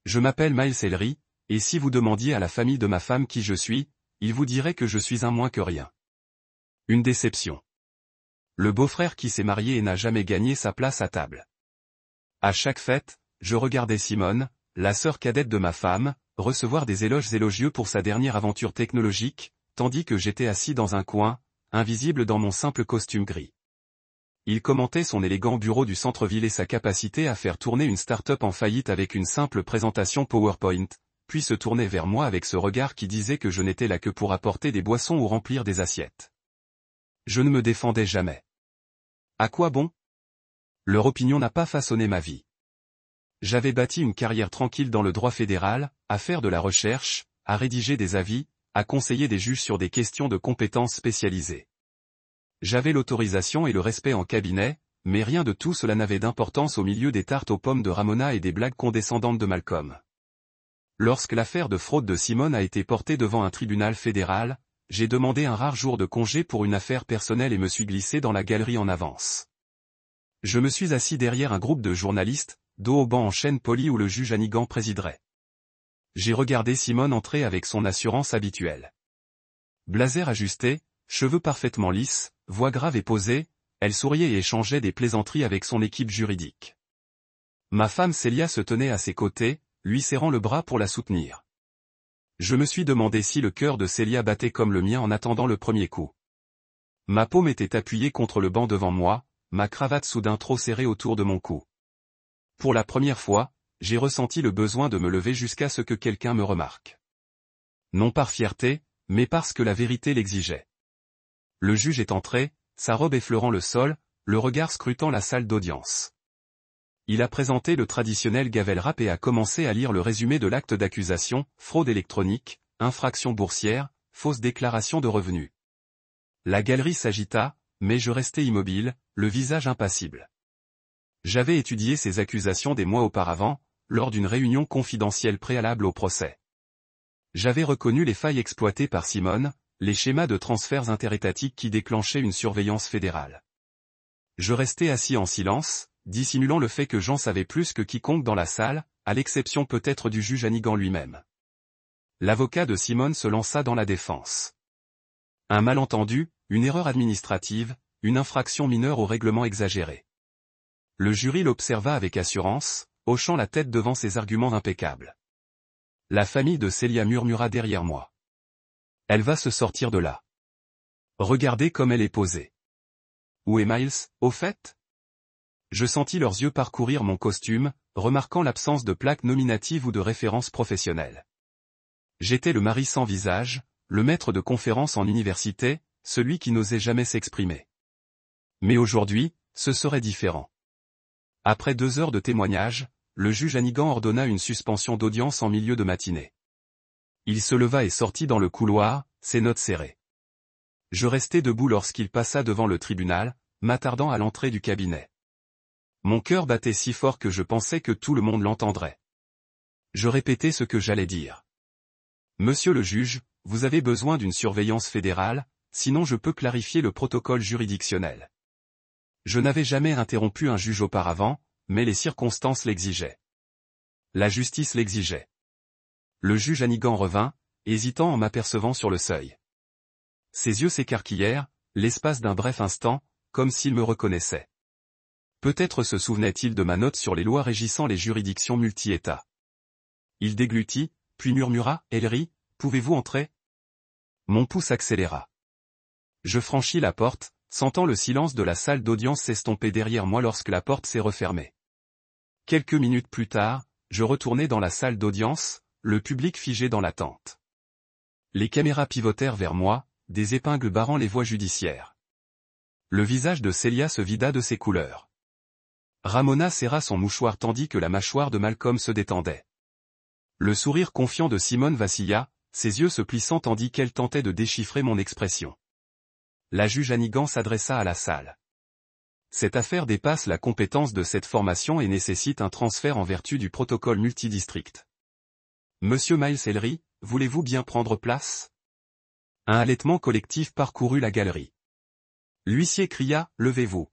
Je m'appelle Miles Ellery, et si vous demandiez à la famille de ma femme qui je suis, ils vous diraient que je suis un moins que rien. Une déception. Le beau-frère qui s'est marié et n'a jamais gagné sa place à table. À chaque fête, je regardais Simone, la sœur cadette de ma femme, recevoir des éloges élogieux pour sa dernière aventure technologique, tandis que j'étais assis dans un coin, invisible dans mon simple costume gris. Il commentait son élégant bureau du centre-ville et sa capacité à faire tourner une start-up en faillite avec une simple présentation PowerPoint, puis se tournait vers moi avec ce regard qui disait que je n'étais là que pour apporter des boissons ou remplir des assiettes. Je ne me défendais jamais. À quoi bon? Leur opinion n'a pas façonné ma vie. J'avais bâti une carrière tranquille dans le droit fédéral, à faire de la recherche, à rédiger des avis, à conseiller des juges sur des questions de compétences spécialisées. J'avais l'autorisation et le respect en cabinet, mais rien de tout cela n'avait d'importance au milieu des tartes aux pommes de Ramona et des blagues condescendantes de Malcolm. Lorsque l'affaire de fraude de Simone a été portée devant un tribunal fédéral, j'ai demandé un rare jour de congé pour une affaire personnelle et me suis glissé dans la galerie en avance. Je me suis assis derrière un groupe de journalistes, dos au banc en chêne poli où le juge Hannigan présiderait. J'ai regardé Simone entrer avec son assurance habituelle. Blazer ajusté, cheveux parfaitement lisses, voix grave et posée, elle souriait et échangeait des plaisanteries avec son équipe juridique. Ma femme Célia se tenait à ses côtés, lui serrant le bras pour la soutenir. Je me suis demandé si le cœur de Célia battait comme le mien en attendant le premier coup. Ma paume était appuyée contre le banc devant moi, ma cravate soudain trop serrée autour de mon cou. Pour la première fois, j'ai ressenti le besoin de me lever jusqu'à ce que quelqu'un me remarque. Non par fierté, mais parce que la vérité l'exigeait. Le juge est entré, sa robe effleurant le sol, le regard scrutant la salle d'audience. Il a présenté le traditionnel gavel rap et a commencé à lire le résumé de l'acte d'accusation, fraude électronique, infraction boursière, fausse déclaration de revenus. La galerie s'agita, mais je restais immobile, le visage impassible. J'avais étudié ces accusations des mois auparavant, lors d'une réunion confidentielle préalable au procès. J'avais reconnu les failles exploitées par Simone, les schémas de transferts interétatiques qui déclenchaient une surveillance fédérale. Je restais assis en silence, dissimulant le fait que j'en savais plus que quiconque dans la salle, à l'exception peut-être du juge Hannigan lui-même. L'avocat de Simone se lança dans la défense. Un malentendu, une erreur administrative, une infraction mineure au règlement exagéré. Le jury l'observa avec assurance, hochant la tête devant ses arguments impeccables. La famille de Célia murmura derrière moi. Elle va se sortir de là. Regardez comme elle est posée. Où est Miles, au fait? Je sentis leurs yeux parcourir mon costume, remarquant l'absence de plaque nominative ou de référence professionnelle. J'étais le mari sans visage, le maître de conférence en université, celui qui n'osait jamais s'exprimer. Mais aujourd'hui, ce serait différent. Après 2 heures de témoignage, le juge Hannigan ordonna une suspension d'audience en milieu de matinée. Il se leva et sortit dans le couloir, ses notes serrées. Je restai debout lorsqu'il passa devant le tribunal, m'attardant à l'entrée du cabinet. Mon cœur battait si fort que je pensais que tout le monde l'entendrait. Je répétais ce que j'allais dire. Monsieur le juge, vous avez besoin d'une surveillance fédérale, sinon je peux clarifier le protocole juridictionnel. Je n'avais jamais interrompu un juge auparavant, mais les circonstances l'exigeaient. La justice l'exigeait. Le juge Hannigan revint, hésitant en m'apercevant sur le seuil. Ses yeux s'écarquillèrent, l'espace d'un bref instant, comme s'il me reconnaissait. Peut-être se souvenait-il de ma note sur les lois régissant les juridictions multi-États. Il déglutit, puis murmura, « Ellery, pouvez-vous entrer ?» Mon pouls s'accéléra. Je franchis la porte, sentant le silence de la salle d'audience s'estomper derrière moi lorsque la porte s'est refermée. Quelques minutes plus tard, je retournai dans la salle d'audience, le public figé dans l'attente. Les caméras pivotèrent vers moi, des épingles barrant les voies judiciaires. Le visage de Célia se vida de ses couleurs. Ramona serra son mouchoir tandis que la mâchoire de Malcolm se détendait. Le sourire confiant de Simone vacilla, ses yeux se plissant tandis qu'elle tentait de déchiffrer mon expression. La juge Hannigan s'adressa à la salle. Cette affaire dépasse la compétence de cette formation et nécessite un transfert en vertu du protocole multidistrict. Monsieur Miles Ellery, voulez-vous bien prendre place? Un halètement collectif parcourut la galerie. L'huissier cria, « Levez-vous ».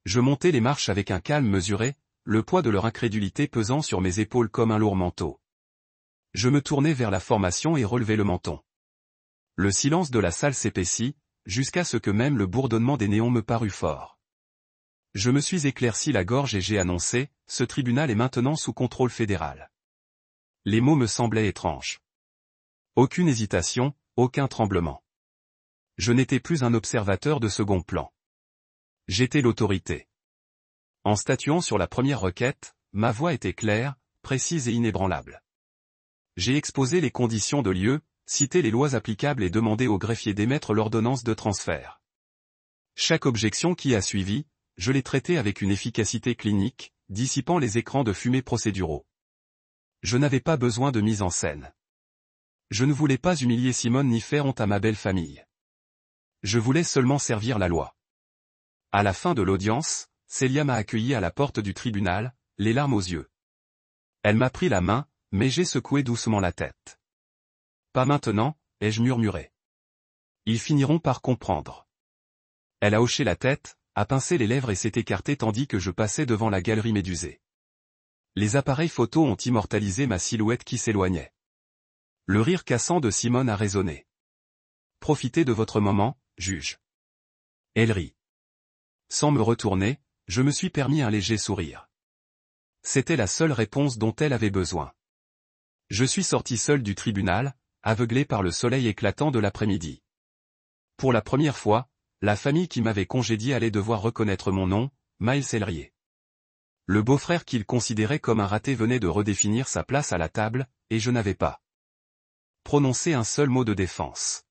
Je montai les marches avec un calme mesuré, le poids de leur incrédulité pesant sur mes épaules comme un lourd manteau. Je me tournai vers la formation et relevai le menton. Le silence de la salle s'épaissit, jusqu'à ce que même le bourdonnement des néons me parut fort. Je me suis éclairci la gorge et j'ai annoncé, ce tribunal est maintenant sous contrôle fédéral. Les mots me semblaient étranges. Aucune hésitation, aucun tremblement. Je n'étais plus un observateur de second plan. J'étais l'autorité. En statuant sur la première requête, ma voix était claire, précise et inébranlable. J'ai exposé les conditions de lieu, cité les lois applicables et demandé au greffier d'émettre l'ordonnance de transfert. Chaque objection qui a suivi, je l'ai traitée avec une efficacité clinique, dissipant les écrans de fumée procéduraux. Je n'avais pas besoin de mise en scène. Je ne voulais pas humilier Simone ni faire honte à ma belle famille. Je voulais seulement servir la loi. À la fin de l'audience, Célia m'a accueilli à la porte du tribunal, les larmes aux yeux. Elle m'a pris la main, mais j'ai secoué doucement la tête. Pas maintenant, ai-je murmuré. Ils finiront par comprendre. Elle a hoché la tête, a pincé les lèvres et s'est écartée tandis que je passais devant la galerie médusée. Les appareils photos ont immortalisé ma silhouette qui s'éloignait. Le rire cassant de Simone a résonné. Profitez de votre moment, juge. Elle rit. Sans me retourner, je me suis permis un léger sourire. C'était la seule réponse dont elle avait besoin. Je suis sorti seul du tribunal, aveuglé par le soleil éclatant de l'après-midi. Pour la première fois, la famille qui m'avait congédié allait devoir reconnaître mon nom, Miles Elrier. Le beau-frère qu'il considérait comme un raté venait de redéfinir sa place à la table, et je n'avais pas prononcé un seul mot de défense.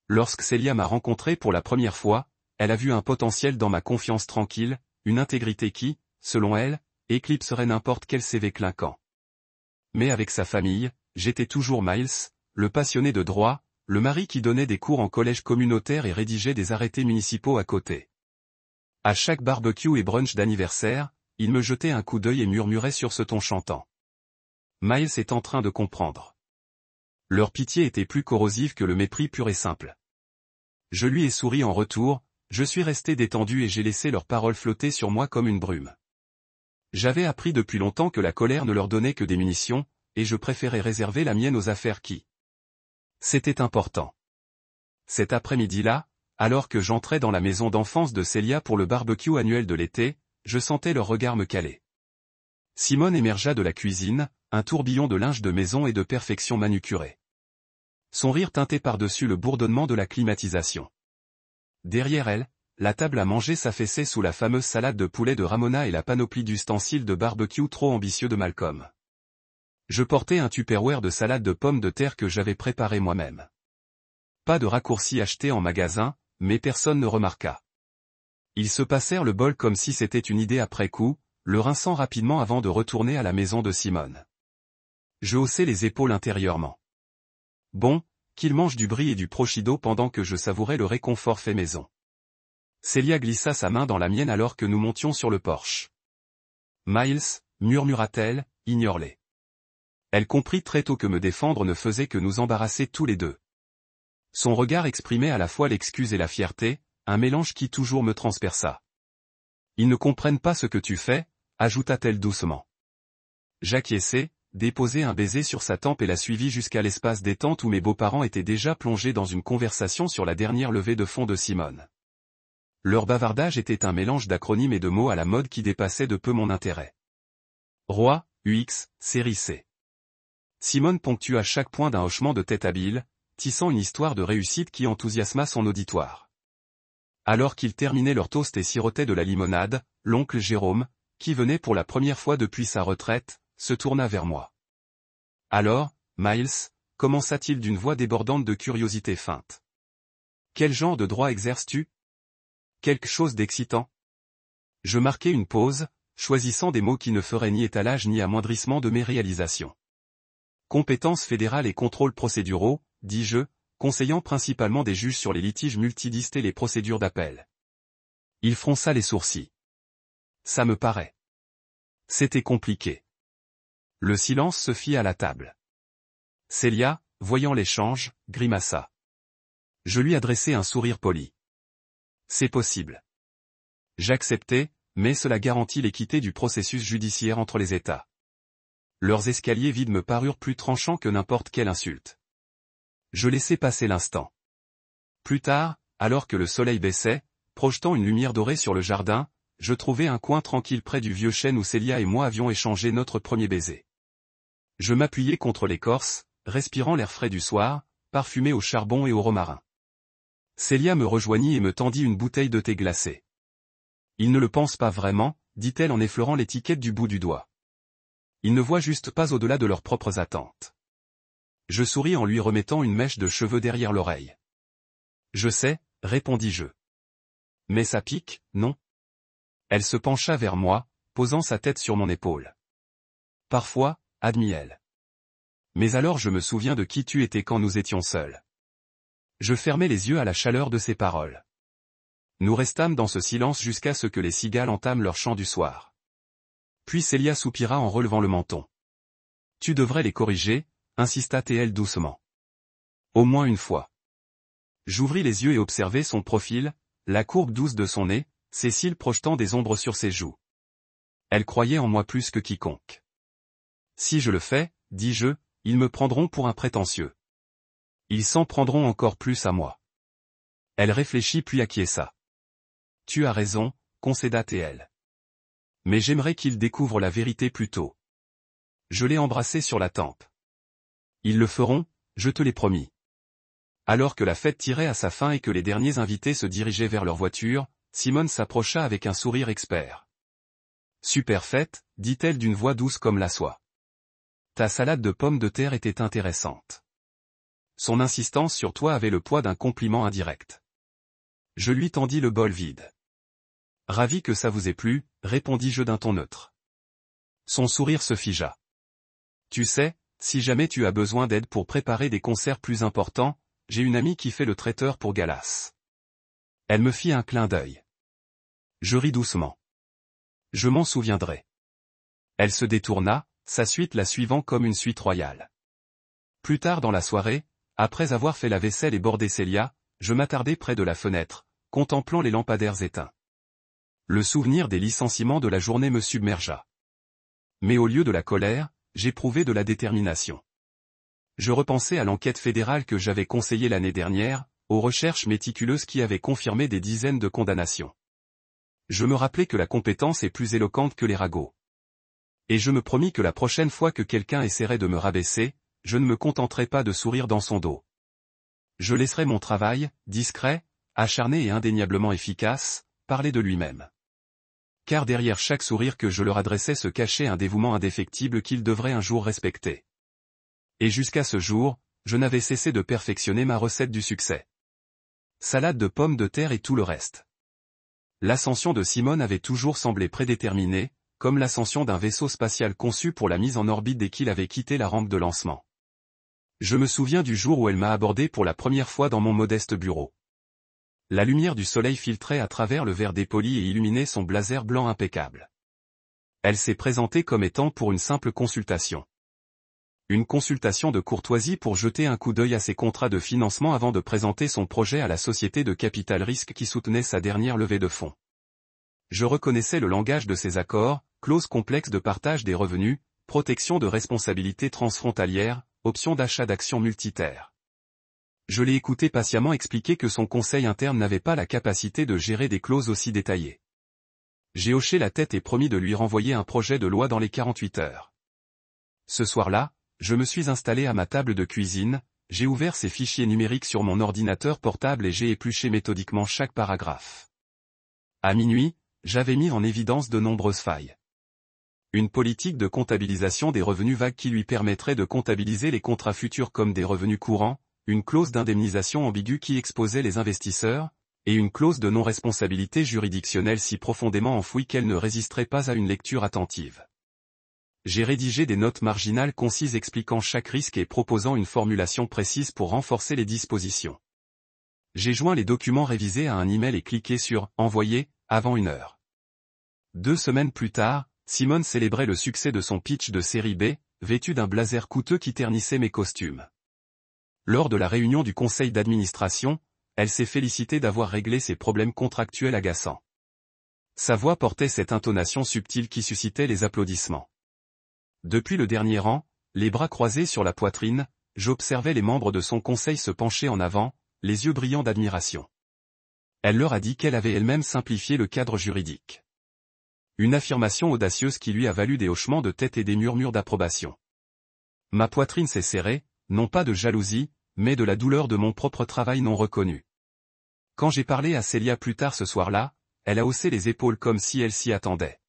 Lorsque Célia m'a rencontré pour la première fois, elle a vu un potentiel dans ma confiance tranquille, une intégrité qui, selon elle, éclipserait n'importe quel CV clinquant. Mais avec sa famille, j'étais toujours Miles, le passionné de droit, le mari qui donnait des cours en collège communautaire et rédigeait des arrêtés municipaux à côté. À chaque barbecue et brunch d'anniversaire, il me jetait un coup d'œil et murmurait sur ce ton chantant. Miles est en train de comprendre. Leur pitié était plus corrosive que le mépris pur et simple. Je lui ai souri en retour, je suis resté détendu et j'ai laissé leurs paroles flotter sur moi comme une brume. J'avais appris depuis longtemps que la colère ne leur donnait que des munitions, et je préférais réserver la mienne aux affaires qui. C'était important. Cet après-midi-là, alors que j'entrais dans la maison d'enfance de Célia pour le barbecue annuel de l'été, je sentais leur regard me caler. Simone émergea de la cuisine, un tourbillon de linge de maison et de perfection manucurée. Son rire teintait par-dessus le bourdonnement de la climatisation. Derrière elle, la table à manger s'affaissait sous la fameuse salade de poulet de Ramona et la panoplie d'ustensiles de barbecue trop ambitieux de Malcolm. Je portais un tupperware de salade de pommes de terre que j'avais préparé moi-même. Pas de raccourci acheté en magasin, mais personne ne remarqua. Ils se passèrent le bol comme si c'était une idée après coup, le rinçant rapidement avant de retourner à la maison de Simone. Je haussai les épaules intérieurement. Bon, qu'ils mangent du brie et du prosciutto pendant que je savourais le réconfort fait maison. Célia glissa sa main dans la mienne alors que nous montions sur le porche. Miles, murmura-t-elle, ignore-les. Elle comprit très tôt que me défendre ne faisait que nous embarrasser tous les deux. Son regard exprimait à la fois l'excuse et la fierté, un mélange qui toujours me transperça. Ils ne comprennent pas ce que tu fais, ajouta-t-elle doucement. J'acquiesçai, déposai un baiser sur sa tempe et la suivis jusqu'à l'espace détente où mes beaux-parents étaient déjà plongés dans une conversation sur la dernière levée de fonds de Simone. Leur bavardage était un mélange d'acronymes et de mots à la mode qui dépassait de peu mon intérêt. Roi, UX, série C. Simone ponctua chaque point d'un hochement de tête habile, tissant une histoire de réussite qui enthousiasma son auditoire. Alors qu'ils terminaient leur toast et sirotaient de la limonade, l'oncle Jérôme, qui venait pour la première fois depuis sa retraite, se tourna vers moi. Alors, Miles, commença-t-il d'une voix débordante de curiosité feinte. Quel genre de droit exerces-tu? Quelque chose d'excitant? Je marquai une pause, choisissant des mots qui ne feraient ni étalage ni amoindrissement de mes réalisations. Compétences fédérales et contrôles procéduraux, dis-je, conseillant principalement des juges sur les litiges multidistes et les procédures d'appel. Il fronça les sourcils. Ça me paraît. C'était compliqué. Le silence se fit à la table. Célia, voyant l'échange, grimaça. Je lui adressai un sourire poli. C'est possible. J'acceptai, mais cela garantit l'équité du processus judiciaire entre les États. Leurs escaliers vides me parurent plus tranchants que n'importe quelle insulte. Je laissai passer l'instant. Plus tard, alors que le soleil baissait, projetant une lumière dorée sur le jardin, je trouvai un coin tranquille près du vieux chêne où Célia et moi avions échangé notre premier baiser. Je m'appuyai contre l'écorce, respirant l'air frais du soir, parfumé au charbon et au romarin. Célia me rejoignit et me tendit une bouteille de thé glacé. « Il ne le pense pas vraiment, dit-elle en effleurant l'étiquette du bout du doigt. Ils ne voient juste pas au-delà de leurs propres attentes. » Je souris en lui remettant une mèche de cheveux derrière l'oreille. « Je sais, répondis-je. Mais ça pique, non ? » Elle se pencha vers moi, posant sa tête sur mon épaule. « Parfois, admit-elle. Mais alors je me souviens de qui tu étais quand nous étions seuls. » Je fermai les yeux à la chaleur de ses paroles. Nous restâmes dans ce silence jusqu'à ce que les cigales entament leur chant du soir. Puis Célia soupira en relevant le menton. « Tu devrais les corriger, insista-t-elle doucement. Au moins une fois. » J'ouvris les yeux et observai son profil, la courbe douce de son nez, ses cils projetant des ombres sur ses joues. Elle croyait en moi plus que quiconque. « Si je le fais, dis-je, ils me prendront pour un prétentieux. Ils s'en prendront encore plus à moi. » Elle réfléchit puis acquiesça. « Tu as raison, concéda-t-elle. Mais j'aimerais qu'ils découvrent la vérité plus tôt. » Je l'ai embrassé sur la tempe. « Ils le feront, je te l'ai promis. » Alors que la fête tirait à sa fin et que les derniers invités se dirigeaient vers leur voiture, Simone s'approcha avec un sourire expert. « Super fête, dit-elle d'une voix douce comme la soie. Ta salade de pommes de terre était intéressante. » Son insistance sur toi avait le poids d'un compliment indirect. Je lui tendis le bol vide. « Ravi que ça vous ait plu, répondis-je d'un ton neutre. Son sourire se figea. « Tu sais, si jamais tu as besoin d'aide pour préparer des concerts plus importants, j'ai une amie qui fait le traiteur pour Galas. » Elle me fit un clin d'œil. Je ris doucement. « Je m'en souviendrai. » Elle se détourna, sa suite la suivant comme une suite royale. Plus tard dans la soirée, après avoir fait la vaisselle et bordé Célia, je m'attardai près de la fenêtre, contemplant les lampadaires éteints. Le souvenir des licenciements de la journée me submergea. Mais au lieu de la colère, j'éprouvai de la détermination. Je repensai à l'enquête fédérale que j'avais conseillée l'année dernière, aux recherches méticuleuses qui avaient confirmé des dizaines de condamnations. Je me rappelai que la compétence est plus éloquente que les ragots. Et je me promis que la prochaine fois que quelqu'un essaierait de me rabaisser, je ne me contenterai pas de sourire dans son dos. Je laisserai mon travail, discret, acharné et indéniablement efficace, parler de lui-même. Car derrière chaque sourire que je leur adressais se cachait un dévouement indéfectible qu'ils devraient un jour respecter. Et jusqu'à ce jour, je n'avais cessé de perfectionner ma recette du succès. Salade de pommes de terre et tout le reste. L'ascension de Simone avait toujours semblé prédéterminée, comme l'ascension d'un vaisseau spatial conçu pour la mise en orbite dès qu'il avait quitté la rampe de lancement. Je me souviens du jour où elle m'a abordé pour la première fois dans mon modeste bureau. La lumière du soleil filtrait à travers le verre dépoli et illuminait son blazer blanc impeccable. Elle s'est présentée comme étant pour une simple consultation. Une consultation de courtoisie pour jeter un coup d'œil à ses contrats de financement avant de présenter son projet à la société de capital risque qui soutenait sa dernière levée de fonds. Je reconnaissais le langage de ces accords, clauses complexes de partage des revenus, protection de responsabilités transfrontalières, option d'achat d'actions multiterres. Je l'ai écouté patiemment expliquer que son conseil interne n'avait pas la capacité de gérer des clauses aussi détaillées. J'ai hoché la tête et promis de lui renvoyer un projet de loi dans les 48 heures. Ce soir-là, je me suis installé à ma table de cuisine, j'ai ouvert ces fichiers numériques sur mon ordinateur portable et j'ai épluché méthodiquement chaque paragraphe. À minuit, j'avais mis en évidence de nombreuses failles. Une politique de comptabilisation des revenus vagues qui lui permettrait de comptabiliser les contrats futurs comme des revenus courants, une clause d'indemnisation ambiguë qui exposait les investisseurs, et une clause de non-responsabilité juridictionnelle si profondément enfouie qu'elle ne résisterait pas à une lecture attentive. J'ai rédigé des notes marginales concises expliquant chaque risque et proposant une formulation précise pour renforcer les dispositions. J'ai joint les documents révisés à un email et cliqué sur « Envoyer » avant 1 heure. 2 semaines plus tard, Simone célébrait le succès de son pitch de série B, vêtu d'un blazer coûteux qui ternissait mes costumes. Lors de la réunion du conseil d'administration, elle s'est félicitée d'avoir réglé ses problèmes contractuels agaçants. Sa voix portait cette intonation subtile qui suscitait les applaudissements. Depuis le dernier rang, les bras croisés sur la poitrine, j'observais les membres de son conseil se pencher en avant, les yeux brillants d'admiration. Elle leur a dit qu'elle avait elle-même simplifié le cadre juridique. Une affirmation audacieuse qui lui a valu des hochements de tête et des murmures d'approbation. Ma poitrine s'est serrée, non pas de jalousie, mais de la douleur de mon propre travail non reconnu. Quand j'ai parlé à Célia plus tard ce soir-là, elle a haussé les épaules comme si elle s'y attendait.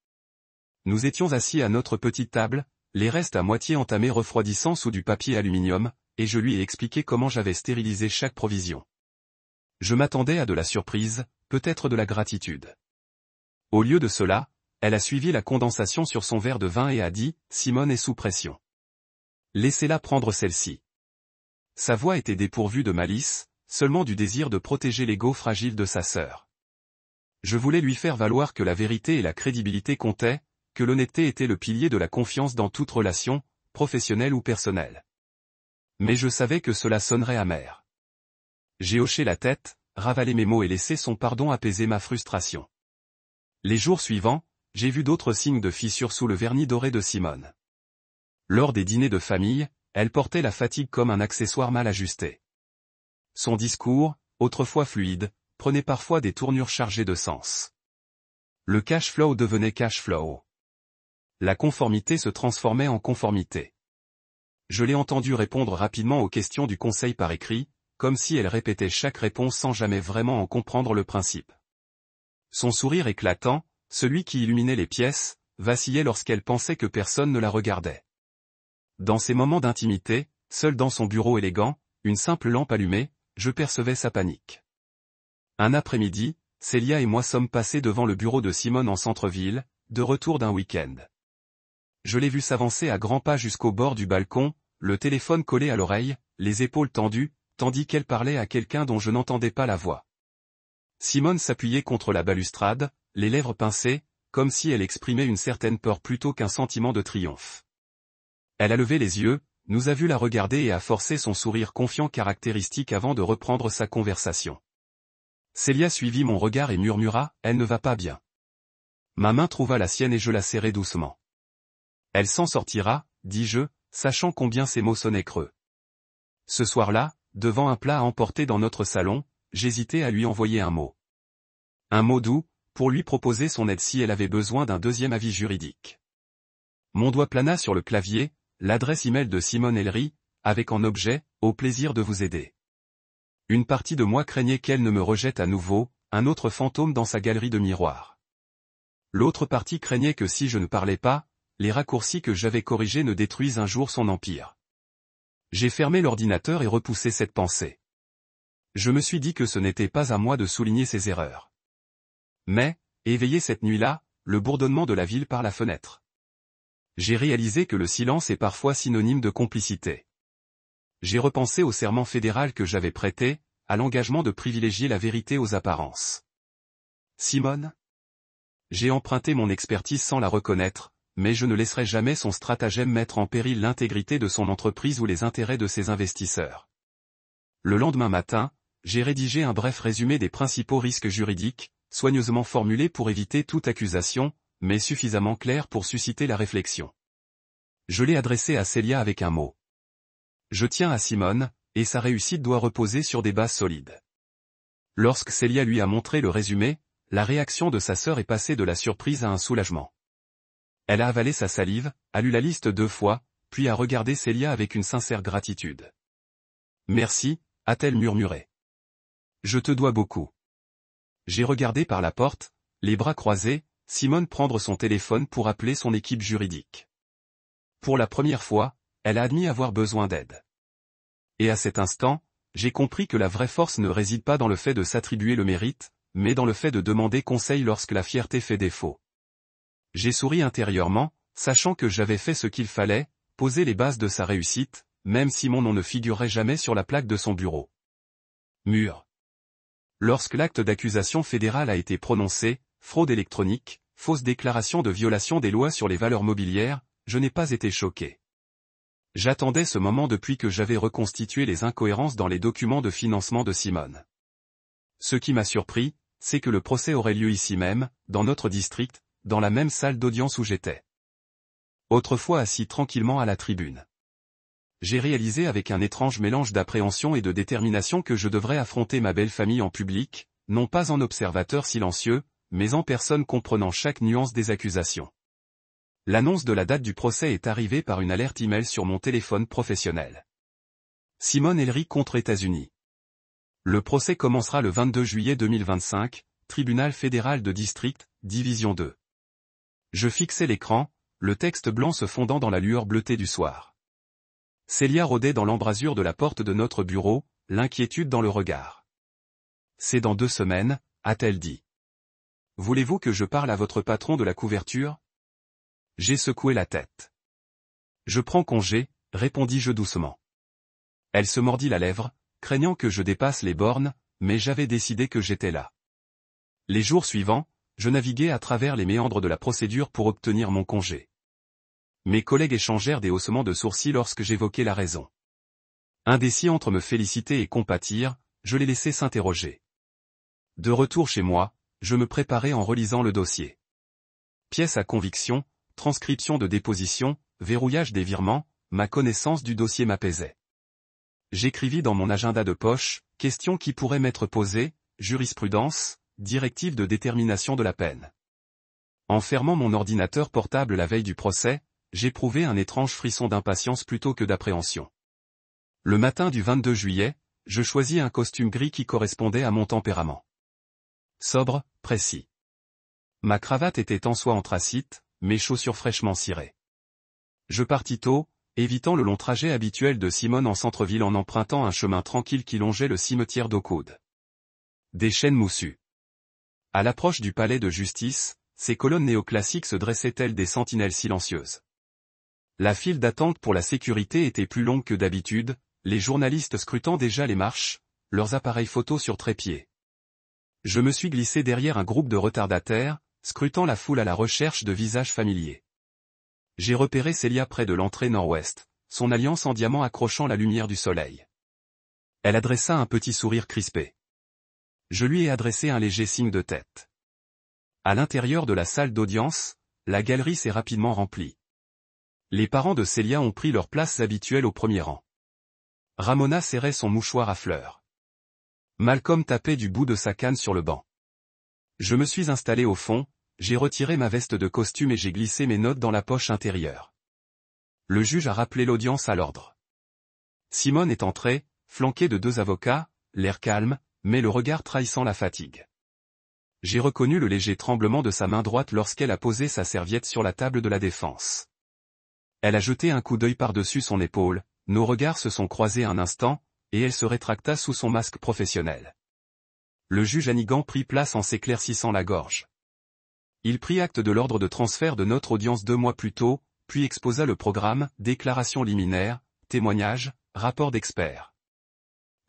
Nous étions assis à notre petite table, les restes à moitié entamés refroidissant sous du papier aluminium, et je lui ai expliqué comment j'avais stérilisé chaque provision. Je m'attendais à de la surprise, peut-être de la gratitude. Au lieu de cela, elle a suivi la condensation sur son verre de vin et a dit « Simone est sous pression. Laissez-la prendre celle-ci. » Sa voix était dépourvue de malice, seulement du désir de protéger l'ego fragile de sa sœur. Je voulais lui faire valoir que la vérité et la crédibilité comptaient, que l'honnêteté était le pilier de la confiance dans toute relation, professionnelle ou personnelle. Mais je savais que cela sonnerait amer. J'ai hoché la tête, ravalé mes mots et laissé son pardon apaiser ma frustration. Les jours suivants, j'ai vu d'autres signes de fissure sous le vernis doré de Simone. Lors des dîners de famille, elle portait la fatigue comme un accessoire mal ajusté. Son discours, autrefois fluide, prenait parfois des tournures chargées de sens. Le cash flow devenait cash flow. La conformité se transformait en conformité. Je l'ai entendu répondre rapidement aux questions du conseil par écrit, comme si elle répétait chaque réponse sans jamais vraiment en comprendre le principe. Son sourire éclatant, celui qui illuminait les pièces, vacillait lorsqu'elle pensait que personne ne la regardait. Dans ces moments d'intimité, seul dans son bureau élégant, une simple lampe allumée, je percevais sa panique. Un après-midi, Célia et moi sommes passés devant le bureau de Simone en centre-ville, de retour d'un week-end. Je l'ai vue s'avancer à grands pas jusqu'au bord du balcon, le téléphone collé à l'oreille, les épaules tendues, tandis qu'elle parlait à quelqu'un dont je n'entendais pas la voix. Simone s'appuyait contre la balustrade, les lèvres pincées, comme si elle exprimait une certaine peur plutôt qu'un sentiment de triomphe. Elle a levé les yeux, nous a vu la regarder et a forcé son sourire confiant caractéristique avant de reprendre sa conversation. Célia suivit mon regard et murmura « Elle ne va pas bien ». Ma main trouva la sienne et je la serrai doucement. « Elle s'en sortira », dis-je, sachant combien ces mots sonnaient creux. Ce soir-là, devant un plat à emporter dans notre salon, j'hésitais à lui envoyer un mot. Un mot doux, pour lui proposer son aide si elle avait besoin d'un deuxième avis juridique. Mon doigt plana sur le clavier, l'adresse email de Simone Ellery, avec en objet « Au plaisir de vous aider ». Une partie de moi craignait qu'elle ne me rejette à nouveau, un autre fantôme dans sa galerie de miroirs. L'autre partie craignait que si je ne parlais pas, les raccourcis que j'avais corrigés ne détruisent un jour son empire. J'ai fermé l'ordinateur et repoussé cette pensée. Je me suis dit que ce n'était pas à moi de souligner ses erreurs. Mais, éveillé cette nuit-là, le bourdonnement de la ville par la fenêtre. J'ai réalisé que le silence est parfois synonyme de complicité. J'ai repensé au serment fédéral que j'avais prêté, à l'engagement de privilégier la vérité aux apparences. Simone ? J'ai emprunté mon expertise sans la reconnaître, mais je ne laisserai jamais son stratagème mettre en péril l'intégrité de son entreprise ou les intérêts de ses investisseurs. Le lendemain matin, j'ai rédigé un bref résumé des principaux risques juridiques, soigneusement formulé pour éviter toute accusation, mais suffisamment clair pour susciter la réflexion. Je l'ai adressé à Célia avec un mot. Je tiens à Simone, et sa réussite doit reposer sur des bases solides. Lorsque Célia lui a montré le résumé, la réaction de sa sœur est passée de la surprise à un soulagement. Elle a avalé sa salive, a lu la liste 2 fois, puis a regardé Célia avec une sincère gratitude. « Merci », a-t-elle murmuré. « Je te dois beaucoup. » J'ai regardé par la porte, les bras croisés, Simone prendre son téléphone pour appeler son équipe juridique. Pour la première fois, elle a admis avoir besoin d'aide. Et à cet instant, j'ai compris que la vraie force ne réside pas dans le fait de s'attribuer le mérite, mais dans le fait de demander conseil lorsque la fierté fait défaut. J'ai souri intérieurement, sachant que j'avais fait ce qu'il fallait, poser les bases de sa réussite, même si mon nom ne figurerait jamais sur la plaque de son bureau. Mur. Lorsque l'acte d'accusation fédérale a été prononcé, fraude électronique, fausse déclaration de violation des lois sur les valeurs mobilières, je n'ai pas été choqué. J'attendais ce moment depuis que j'avais reconstitué les incohérences dans les documents de financement de Simone. Ce qui m'a surpris, c'est que le procès aurait lieu ici même, dans notre district, dans la même salle d'audience où j'étais. Autrefois assis tranquillement à la tribune. J'ai réalisé avec un étrange mélange d'appréhension et de détermination que je devrais affronter ma belle famille en public, non pas en observateur silencieux, mais en personne comprenant chaque nuance des accusations. L'annonce de la date du procès est arrivée par une alerte email sur mon téléphone professionnel. Simone Ellery contre États-Unis. Le procès commencera le 22 juillet 2025, tribunal fédéral de district, division 2. Je fixais l'écran, le texte blanc se fondant dans la lueur bleutée du soir. Célia rôdait dans l'embrasure de la porte de notre bureau, l'inquiétude dans le regard. C'est dans 2 semaines, a-t-elle dit. Voulez-vous que je parle à votre patron de la couverture? J'ai secoué la tête. Je prends congé, répondis-je doucement. Elle se mordit la lèvre, craignant que je dépasse les bornes, mais j'avais décidé que j'étais là. Les jours suivants, je naviguais à travers les méandres de la procédure pour obtenir mon congé. Mes collègues échangèrent des haussements de sourcils lorsque j'évoquais la raison. Indécis entre me féliciter et compatir, je les laissais s'interroger. De retour chez moi, je me préparais en relisant le dossier. Pièce à conviction, transcription de déposition, verrouillage des virements, ma connaissance du dossier m'apaisait. J'écrivis dans mon agenda de poche, questions qui pourraient m'être posées, jurisprudence, directive de détermination de la peine. En fermant mon ordinateur portable la veille du procès, j'éprouvais un étrange frisson d'impatience plutôt que d'appréhension. Le matin du 22 juillet, je choisis un costume gris qui correspondait à mon tempérament. Sobre, précis. Ma cravate était en soie anthracite, mes chaussures fraîchement cirées. Je partis tôt, évitant le long trajet habituel de Simone en centre-ville en empruntant un chemin tranquille qui longeait le cimetière d'Oakwood. Des chênes moussus. À l'approche du palais de justice, ces colonnes néoclassiques se dressaient telles des sentinelles silencieuses. La file d'attente pour la sécurité était plus longue que d'habitude, les journalistes scrutant déjà les marches, leurs appareils photo sur trépied. Je me suis glissé derrière un groupe de retardataires, scrutant la foule à la recherche de visages familiers. J'ai repéré Célia près de l'entrée nord-ouest, son alliance en diamant accrochant la lumière du soleil. Elle adressa un petit sourire crispé. Je lui ai adressé un léger signe de tête. À l'intérieur de la salle d'audience, la galerie s'est rapidement remplie. Les parents de Célia ont pris leurs places habituelles au premier rang. Ramona serrait son mouchoir à fleurs. Malcolm tapait du bout de sa canne sur le banc. Je me suis installé au fond, j'ai retiré ma veste de costume et j'ai glissé mes notes dans la poche intérieure. Le juge a rappelé l'audience à l'ordre. Simone est entrée, flanquée de 2 avocats, l'air calme, mais le regard trahissant la fatigue. J'ai reconnu le léger tremblement de sa main droite lorsqu'elle a posé sa serviette sur la table de la défense. Elle a jeté un coup d'œil par-dessus son épaule, nos regards se sont croisés un instant, et elle se rétracta sous son masque professionnel. Le juge Hannigan prit place en s'éclaircissant la gorge. Il prit acte de l'ordre de transfert de notre audience 2 mois plus tôt, puis exposa le programme, déclaration liminaire, témoignage, rapport d'expert.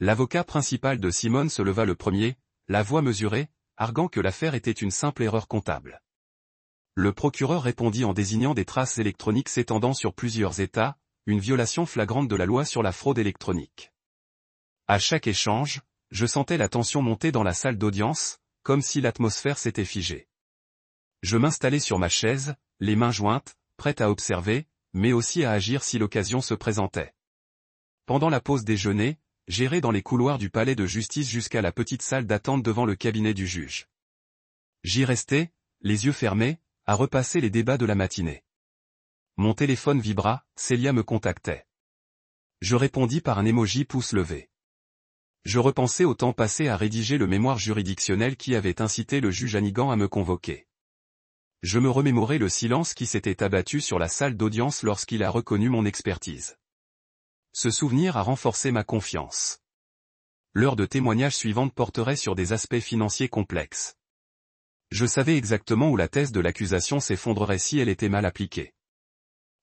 L'avocat principal de Simone se leva le premier, la voix mesurée, arguant que l'affaire était une simple erreur comptable. Le procureur répondit en désignant des traces électroniques s'étendant sur plusieurs États, une violation flagrante de la loi sur la fraude électronique. À chaque échange, je sentais la tension monter dans la salle d'audience, comme si l'atmosphère s'était figée. Je m'installais sur ma chaise, les mains jointes, prête à observer, mais aussi à agir si l'occasion se présentait. Pendant la pause déjeuner, j'errais dans les couloirs du palais de justice jusqu'à la petite salle d'attente devant le cabinet du juge. J'y restais, les yeux fermés, à repasser les débats de la matinée. Mon téléphone vibra, Célia me contactait. Je répondis par un emoji pouce levé. Je repensais au temps passé à rédiger le mémoire juridictionnel qui avait incité le juge Hannigan à me convoquer. Je me remémorais le silence qui s'était abattu sur la salle d'audience lorsqu'il a reconnu mon expertise. Ce souvenir a renforcé ma confiance. L'heure de témoignage suivante porterait sur des aspects financiers complexes. Je savais exactement où la thèse de l'accusation s'effondrerait si elle était mal appliquée.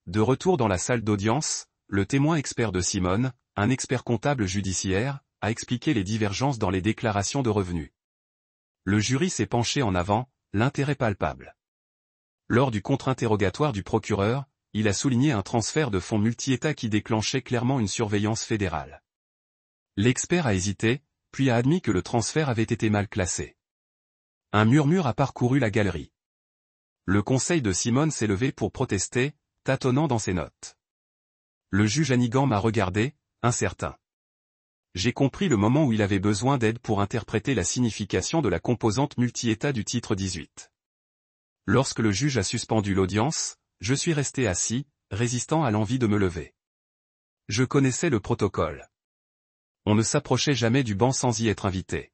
De retour dans la salle d'audience, le témoin expert de Simone, un expert comptable judiciaire, a expliqué les divergences dans les déclarations de revenus. Le jury s'est penché en avant, l'intérêt palpable. Lors du contre-interrogatoire du procureur, il a souligné un transfert de fonds multi-États qui déclenchait clairement une surveillance fédérale. L'expert a hésité, puis a admis que le transfert avait été mal classé. Un murmure a parcouru la galerie. Le conseil de Simone s'est levé pour protester, tâtonnant dans ses notes. Le juge Hannigan m'a regardé, incertain. J'ai compris le moment où il avait besoin d'aide pour interpréter la signification de la composante multi-état du titre 18. Lorsque le juge a suspendu l'audience, je suis resté assis, résistant à l'envie de me lever. Je connaissais le protocole. On ne s'approchait jamais du banc sans y être invité.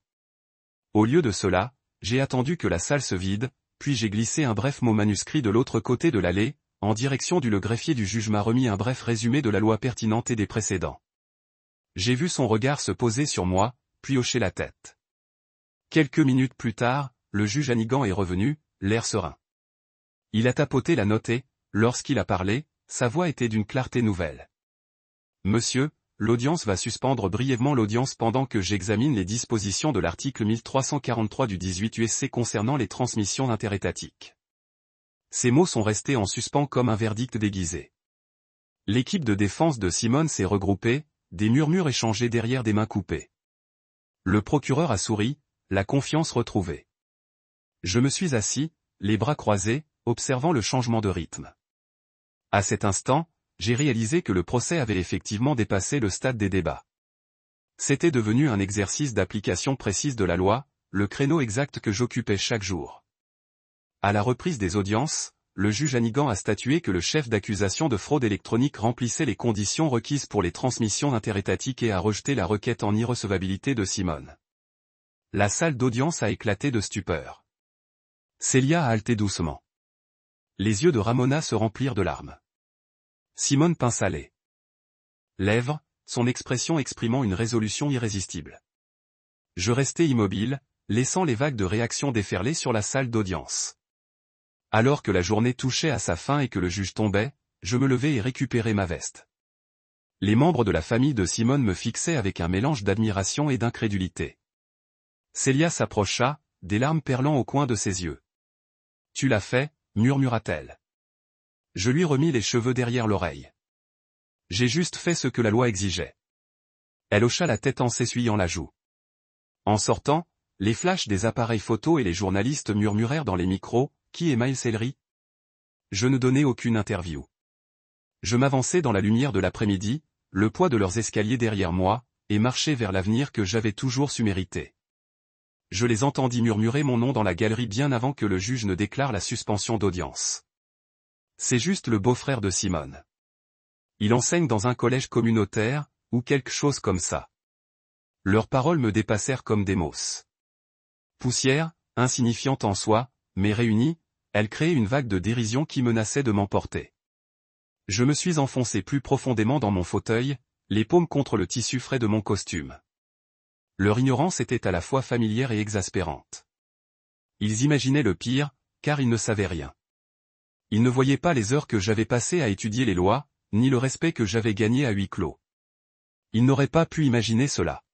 Au lieu de cela, j'ai attendu que la salle se vide, puis j'ai glissé un bref mot manuscrit de l'autre côté de l'allée, en direction du le greffier du juge m'a remis un bref résumé de la loi pertinente et des précédents. J'ai vu son regard se poser sur moi, puis hocher la tête. Quelques minutes plus tard, le juge Hannigan est revenu, l'air serein. Il a tapoté la note et, lorsqu'il a parlé, sa voix était d'une clarté nouvelle. Monsieur, l'audience va suspendre brièvement l'audience pendant que j'examine les dispositions de l'article 1343 du 18 USC concernant les transmissions interétatiques. Ces mots sont restés en suspens comme un verdict déguisé. L'équipe de défense de Simone s'est regroupée, des murmures échangés derrière des mains coupées. Le procureur a souri, la confiance retrouvée. Je me suis assis, les bras croisés, observant le changement de rythme. À cet instant, j'ai réalisé que le procès avait effectivement dépassé le stade des débats. C'était devenu un exercice d'application précise de la loi, le créneau exact que j'occupais chaque jour. À la reprise des audiences, le juge Hannigan a statué que le chef d'accusation de fraude électronique remplissait les conditions requises pour les transmissions interétatiques et a rejeté la requête en irrecevabilité de Simone. La salle d'audience a éclaté de stupeur. Célia a haleté doucement. Les yeux de Ramona se remplirent de larmes. Simone pinça les lèvres, son expression exprimant une résolution irrésistible. Je restai immobile, laissant les vagues de réactions déferler sur la salle d'audience. Alors que la journée touchait à sa fin et que le juge tombait, je me levai et récupérai ma veste. Les membres de la famille de Simone me fixaient avec un mélange d'admiration et d'incrédulité. Célia s'approcha, des larmes perlant au coin de ses yeux. « Tu l'as fait » murmura-t-elle. Je lui remis les cheveux derrière l'oreille. J'ai juste fait ce que la loi exigeait. Elle hocha la tête en s'essuyant la joue. En sortant, les flashs des appareils photo et les journalistes murmurèrent dans les micros, « Qui est Miles Ellery ?» Je ne donnai aucune interview. Je m'avançai dans la lumière de l'après-midi, le poids de leurs escaliers derrière moi, et marchai vers l'avenir que j'avais toujours su mériter. Je les entendis murmurer mon nom dans la galerie bien avant que le juge ne déclare la suspension d'audience. C'est juste le beau-frère de Simone. Il enseigne dans un collège communautaire, ou quelque chose comme ça. Leurs paroles me dépassèrent comme des mosses. Poussière, insignifiante en soi, mais réunies, elles créaient une vague de dérision qui menaçait de m'emporter. Je me suis enfoncé plus profondément dans mon fauteuil, les paumes contre le tissu frais de mon costume. Leur ignorance était à la fois familière et exaspérante. Ils imaginaient le pire, car ils ne savaient rien. Ils ne voyaient pas les heures que j'avais passées à étudier les lois, ni le respect que j'avais gagné à huis clos. Ils n'auraient pas pu imaginer cela.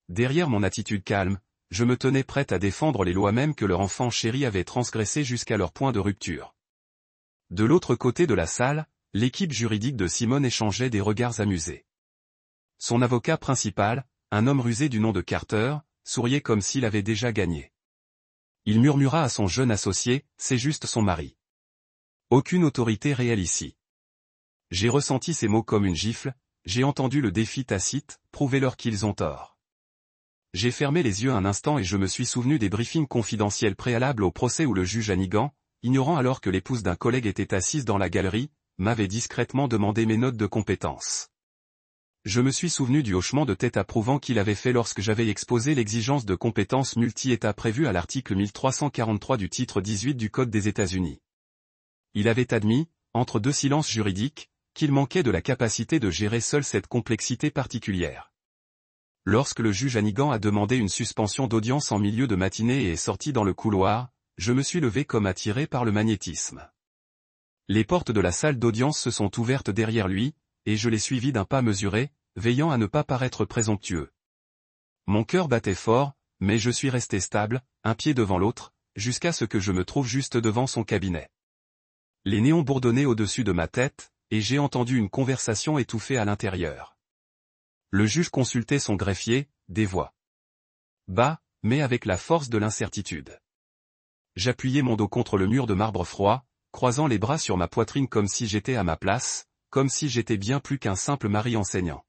Derrière mon attitude calme, je me tenais prête à défendre les lois mêmes que leur enfant chéri avait transgressées jusqu'à leur point de rupture. De l'autre côté de la salle, l'équipe juridique de Simone échangeait des regards amusés. Son avocat principal, un homme rusé du nom de Carter, souriait comme s'il avait déjà gagné. Il murmura à son jeune associé, « C'est juste son mari. » Aucune autorité réelle ici. J'ai ressenti ces mots comme une gifle, j'ai entendu le défi tacite, prouvez-leur qu'ils ont tort. J'ai fermé les yeux un instant et je me suis souvenu des briefings confidentiels préalables au procès où le juge Hannigan, ignorant alors que l'épouse d'un collègue était assise dans la galerie, m'avait discrètement demandé mes notes de compétence. Je me suis souvenu du hochement de tête approuvant qu'il avait fait lorsque j'avais exposé l'exigence de compétences multi-États prévue à l'article 1343 du titre 18 du Code des États-Unis. Il avait admis, entre deux silences juridiques, qu'il manquait de la capacité de gérer seul cette complexité particulière. Lorsque le juge Hannigan a demandé une suspension d'audience en milieu de matinée et est sorti dans le couloir, je me suis levé comme attiré par le magnétisme. Les portes de la salle d'audience se sont ouvertes derrière lui, et je l'ai suivi d'un pas mesuré, veillant à ne pas paraître présomptueux. Mon cœur battait fort, mais je suis resté stable, un pied devant l'autre, jusqu'à ce que je me trouve juste devant son cabinet. Les néons bourdonnaient au-dessus de ma tête, et j'ai entendu une conversation étouffée à l'intérieur. Le juge consultait son greffier, des voix bas, mais avec la force de l'incertitude. J'appuyai mon dos contre le mur de marbre froid, croisant les bras sur ma poitrine comme si j'étais à ma place, comme si j'étais bien plus qu'un simple mari enseignant.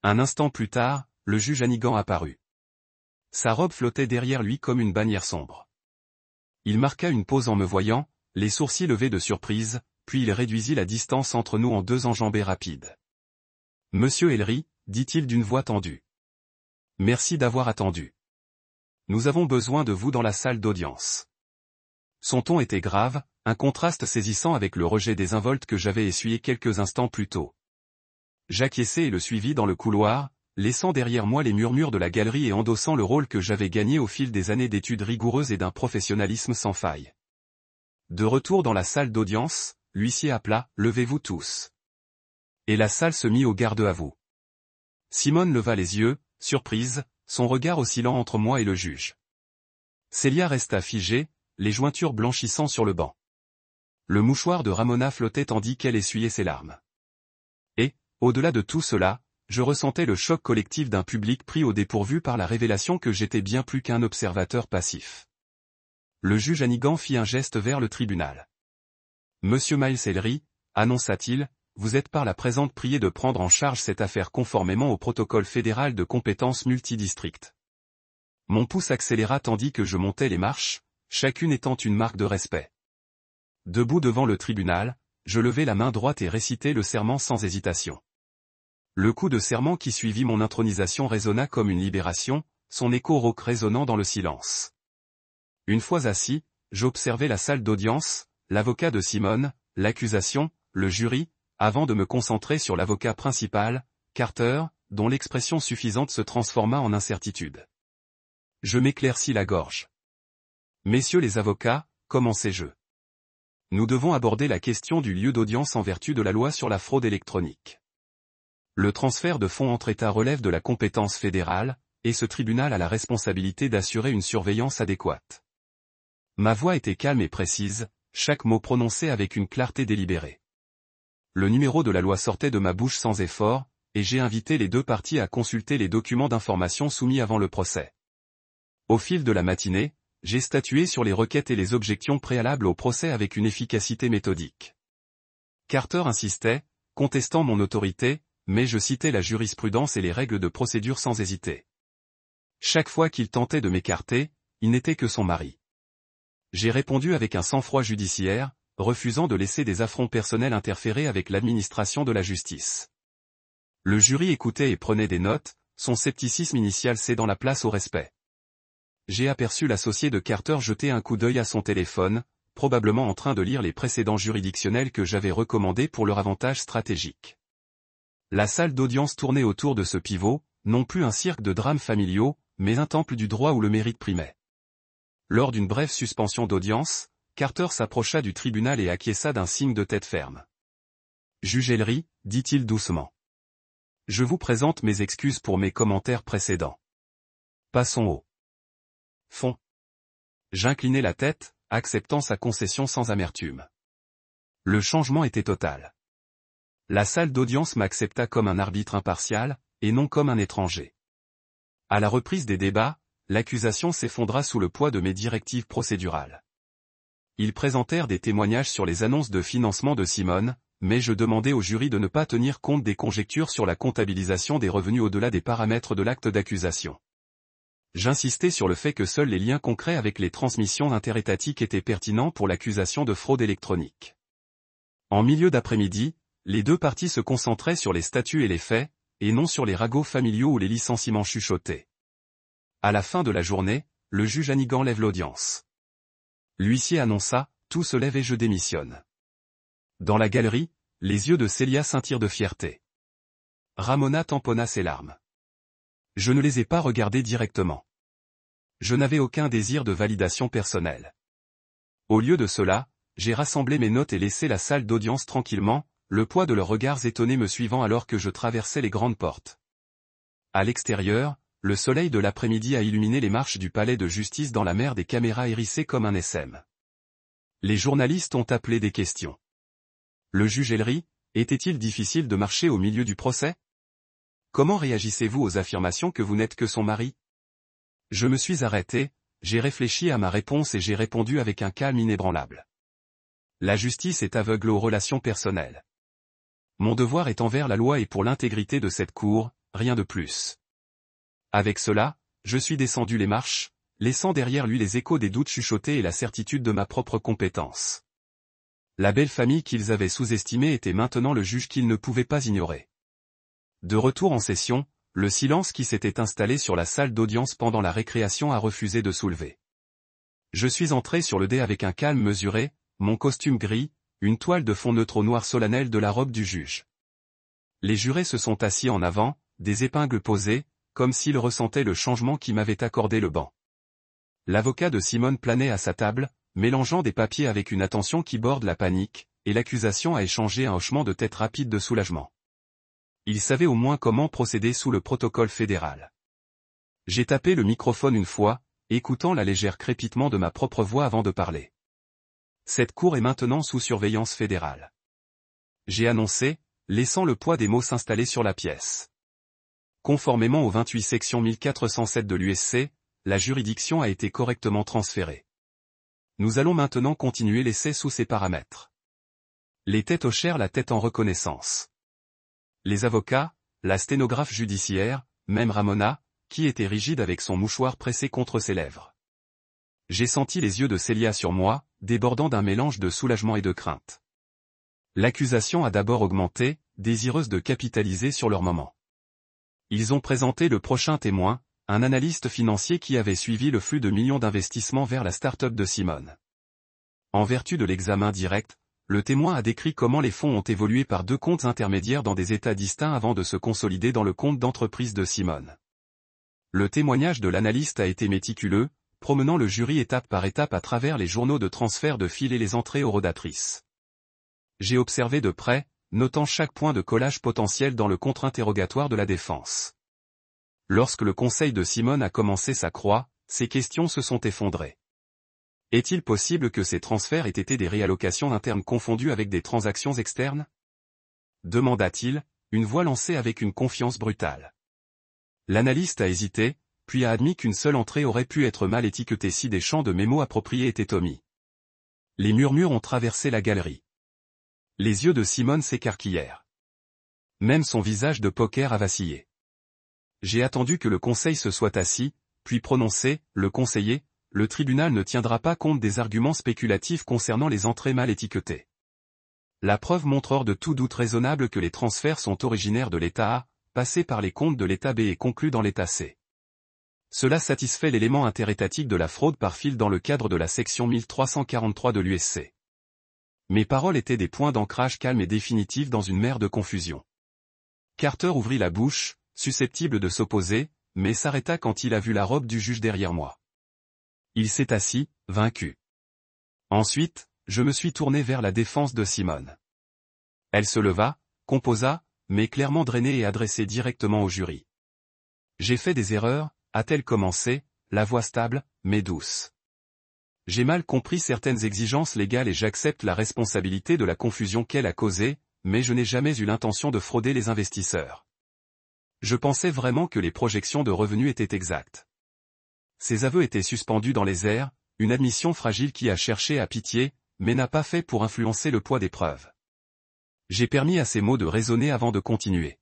Un instant plus tard, le juge Hannigan apparut. Sa robe flottait derrière lui comme une bannière sombre. Il marqua une pause en me voyant, les sourcils levés de surprise, puis il réduisit la distance entre nous en 2 enjambées rapides. « Monsieur Ellery, dit-il d'une voix tendue. Merci d'avoir attendu. Nous avons besoin de vous dans la salle d'audience. » Son ton était grave, un contraste saisissant avec le rejet désinvolte que j'avais essuyé quelques instants plus tôt. J'acquiesçai et le suivis dans le couloir, laissant derrière moi les murmures de la galerie et endossant le rôle que j'avais gagné au fil des années d'études rigoureuses et d'un professionnalisme sans faille. De retour dans la salle d'audience, l'huissier appela « Levez-vous tous ». Et la salle se mit au garde à vous. Simone leva les yeux, surprise, son regard oscillant entre moi et le juge. Célia resta figée, les jointures blanchissant sur le banc. Le mouchoir de Ramona flottait tandis qu'elle essuyait ses larmes. Et, au-delà de tout cela, je ressentais le choc collectif d'un public pris au dépourvu par la révélation que j'étais bien plus qu'un observateur passif. Le juge Hannigan fit un geste vers le tribunal. « Monsieur Miles Ellery, annonça-t-il, vous êtes par la présente prié de prendre en charge cette affaire conformément au protocole fédéral de compétences multidistricts. » Mon pouce accéléra tandis que je montais les marches, chacune étant une marque de respect. Debout devant le tribunal, je levai la main droite et récitai le serment sans hésitation. Le coup de serment qui suivit mon intronisation résonna comme une libération, son écho rauque résonnant dans le silence. Une fois assis, j'observai la salle d'audience, l'avocat de Simone, l'accusation, le jury, avant de me concentrer sur l'avocat principal, Carter, dont l'expression suffisante se transforma en incertitude. Je m'éclaircis la gorge. « Messieurs les avocats, commençai-je. Nous devons aborder la question du lieu d'audience en vertu de la loi sur la fraude électronique. Le transfert de fonds entre États relève de la compétence fédérale, et ce tribunal a la responsabilité d'assurer une surveillance adéquate. » Ma voix était calme et précise, chaque mot prononcé avec une clarté délibérée. Le numéro de la loi sortait de ma bouche sans effort, et j'ai invité les 2 parties à consulter les documents d'information soumis avant le procès. Au fil de la matinée, j'ai statué sur les requêtes et les objections préalables au procès avec une efficacité méthodique. Carter insistait, contestant mon autorité, mais je citais la jurisprudence et les règles de procédure sans hésiter. Chaque fois qu'il tentait de m'écarter, il n'était que son mari. J'ai répondu avec un sang-froid judiciaire, refusant de laisser des affronts personnels interférer avec l'administration de la justice. Le jury écoutait et prenait des notes, son scepticisme initial cédant la place au respect. J'ai aperçu l'associé de Carter jeter un coup d'œil à son téléphone, probablement en train de lire les précédents juridictionnels que j'avais recommandés pour leur avantage stratégique. La salle d'audience tournait autour de ce pivot, non plus un cirque de drames familiaux, mais un temple du droit où le mérite primait. Lors d'une brève suspension d'audience, Carter s'approcha du tribunal et acquiesça d'un signe de tête ferme. « Juge Ellery, dit-il doucement. Je vous présente mes excuses pour mes commentaires précédents. Passons au fond. » J'inclinai la tête, acceptant sa concession sans amertume. Le changement était total. La salle d'audience m'accepta comme un arbitre impartial, et non comme un étranger. À la reprise des débats, l'accusation s'effondra sous le poids de mes directives procédurales. Ils présentèrent des témoignages sur les annonces de financement de Simone, mais je demandai au jury de ne pas tenir compte des conjectures sur la comptabilisation des revenus au-delà des paramètres de l'acte d'accusation. J'insistais sur le fait que seuls les liens concrets avec les transmissions interétatiques étaient pertinents pour l'accusation de fraude électronique. En milieu d'après-midi, les 2 parties se concentraient sur les statuts et les faits, et non sur les ragots familiaux ou les licenciements chuchotés. À la fin de la journée, le juge Hannigan lève l'audience. L'huissier annonça, tout se lève et je démissionne. Dans la galerie, les yeux de Célia scintirent de fierté. Ramona tamponna ses larmes. Je ne les ai pas regardées directement. Je n'avais aucun désir de validation personnelle. Au lieu de cela, j'ai rassemblé mes notes et laissé la salle d'audience tranquillement, le poids de leurs regards étonnés me suivant alors que je traversais les grandes portes. À l'extérieur, le soleil de l'après-midi a illuminé les marches du palais de justice dans la mer des caméras hérissées comme un SM. Les journalistes ont appelé des questions. Le juge Ellery, était-il difficile de marcher au milieu du procès? Comment réagissez-vous aux affirmations que vous n'êtes que son mari? Je me suis arrêté, J'ai réfléchi à ma réponse et j'ai répondu avec un calme inébranlable. La justice est aveugle aux relations personnelles. Mon devoir est envers la loi et pour l'intégrité de cette cour, rien de plus. Avec cela, je suis descendu les marches, laissant derrière lui les échos des doutes chuchotés et la certitude de ma propre compétence. La belle famille qu'ils avaient sous-estimée était maintenant le juge qu'ils ne pouvaient pas ignorer. De retour en session, le silence qui s'était installé sur la salle d'audience pendant la récréation a refusé de soulever. Je suis entré sur le dais avec un calme mesuré, mon costume gris, une toile de fond neutre au noir solennel de la robe du juge. Les jurés se sont assis en avant, des épingles posées, comme s'ils ressentaient le changement qui m'avait accordé le banc. L'avocat de Simone planait à sa table, mélangeant des papiers avec une attention qui borde la panique, et l'accusation a échangé un hochement de tête rapide de soulagement. Il savait au moins comment procéder sous le protocole fédéral. J'ai tapé le microphone une fois, écoutant la légère crépitement de ma propre voix avant de parler. Cette cour est maintenant sous surveillance fédérale. J'ai annoncé, laissant le poids des mots s'installer sur la pièce. Conformément aux 28 sections 1407 de l'USC, la juridiction a été correctement transférée. Nous allons maintenant continuer l'essai sous ces paramètres. Les têtes hochèrent la tête en reconnaissance. Les avocats, la sténographe judiciaire, même Ramona, qui était rigide avec son mouchoir pressé contre ses lèvres. J'ai senti les yeux de Célia sur moi, débordant d'un mélange de soulagement et de crainte. L'accusation a d'abord augmenté, désireuse de capitaliser sur leur moment. Ils ont présenté le prochain témoin, un analyste financier qui avait suivi le flux de millions d'investissements vers la start-up de Simone. En vertu de l'examen direct, le témoin a décrit comment les fonds ont évolué par deux comptes intermédiaires dans des états distincts avant de se consolider dans le compte d'entreprise de Simone. Le témoignage de l'analyste a été méticuleux, promenant le jury étape par étape à travers les journaux de transfert de fil et les entrées horodatrices. J'ai observé de près, notant chaque point de collage potentiel dans le contre-interrogatoire de la défense. Lorsque le conseil de Simone a commencé sa croix, ses questions se sont effondrées. Est-il possible que ces transferts aient été des réallocations internes confondues avec des transactions externes? Demanda-t-il, une voix lancée avec une confiance brutale. L'analyste a hésité, puis a admis qu'une seule entrée aurait pu être mal étiquetée si des champs de mémo appropriés étaient omis. Les murmures ont traversé la galerie. Les yeux de Simone s'écarquillèrent. Même son visage de poker a vacillé. J'ai attendu que le conseil se soit assis, puis prononcé, le conseiller, le tribunal ne tiendra pas compte des arguments spéculatifs concernant les entrées mal étiquetées. La preuve montre hors de tout doute raisonnable que les transferts sont originaires de l'État A, passés par les comptes de l'État B et conclus dans l'État C. Cela satisfait l'élément interétatique de la fraude par fil dans le cadre de la section 1343 de l'USC. Mes paroles étaient des points d'ancrage calmes et définitifs dans une mer de confusion. Carter ouvrit la bouche, susceptible de s'opposer, mais s'arrêta quand il a vu la robe du juge derrière moi. Il s'est assis, vaincu. Ensuite, je me suis tourné vers la défense de Simone. Elle se leva, composa, mais clairement drainée et adressée directement au jury. J'ai fait des erreurs, a-t-elle commencé, la voix stable, mais douce. J'ai mal compris certaines exigences légales et j'accepte la responsabilité de la confusion qu'elle a causée, mais je n'ai jamais eu l'intention de frauder les investisseurs. Je pensais vraiment que les projections de revenus étaient exactes. Ces aveux étaient suspendus dans les airs, une admission fragile qui a cherché à pitié, mais n'a pas fait pour influencer le poids des preuves. J'ai permis à ces mots de résonner avant de continuer.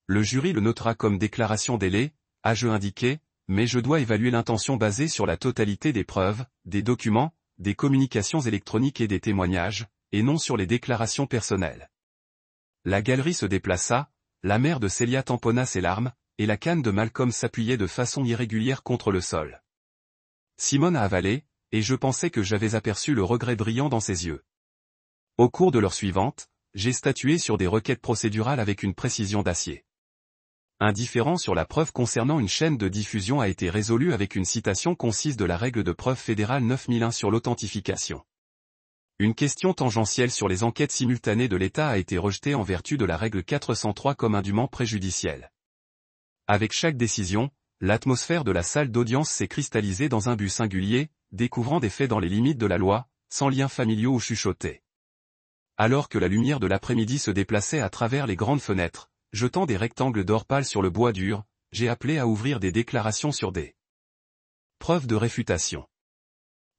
Le jury le notera comme déclaration délai, ai-je indiqué, mais je dois évaluer l'intention basée sur la totalité des preuves, des documents, des communications électroniques et des témoignages, et non sur les déclarations personnelles. La galerie se déplaça, la mère de Célia tamponna ses larmes, et la canne de Malcolm s'appuyait de façon irrégulière contre le sol. Simone a avalé, et je pensais que j'avais aperçu le regret brillant dans ses yeux. Au cours de l'heure suivante, j'ai statué sur des requêtes procédurales avec une précision d'acier. Un différend sur la preuve concernant une chaîne de diffusion a été résolu avec une citation concise de la règle de preuve fédérale 9001 sur l'authentification. Une question tangentielle sur les enquêtes simultanées de l'État a été rejetée en vertu de la règle 403 comme indûment préjudicielle. Avec chaque décision, l'atmosphère de la salle d'audience s'est cristallisée dans un but singulier, découvrant des faits dans les limites de la loi, sans liens familiaux ou chuchotés. Alors que la lumière de l'après-midi se déplaçait à travers les grandes fenêtres, jetant des rectangles d'or pâle sur le bois dur, j'ai appelé à ouvrir des déclarations sur des Preuve de réfutation.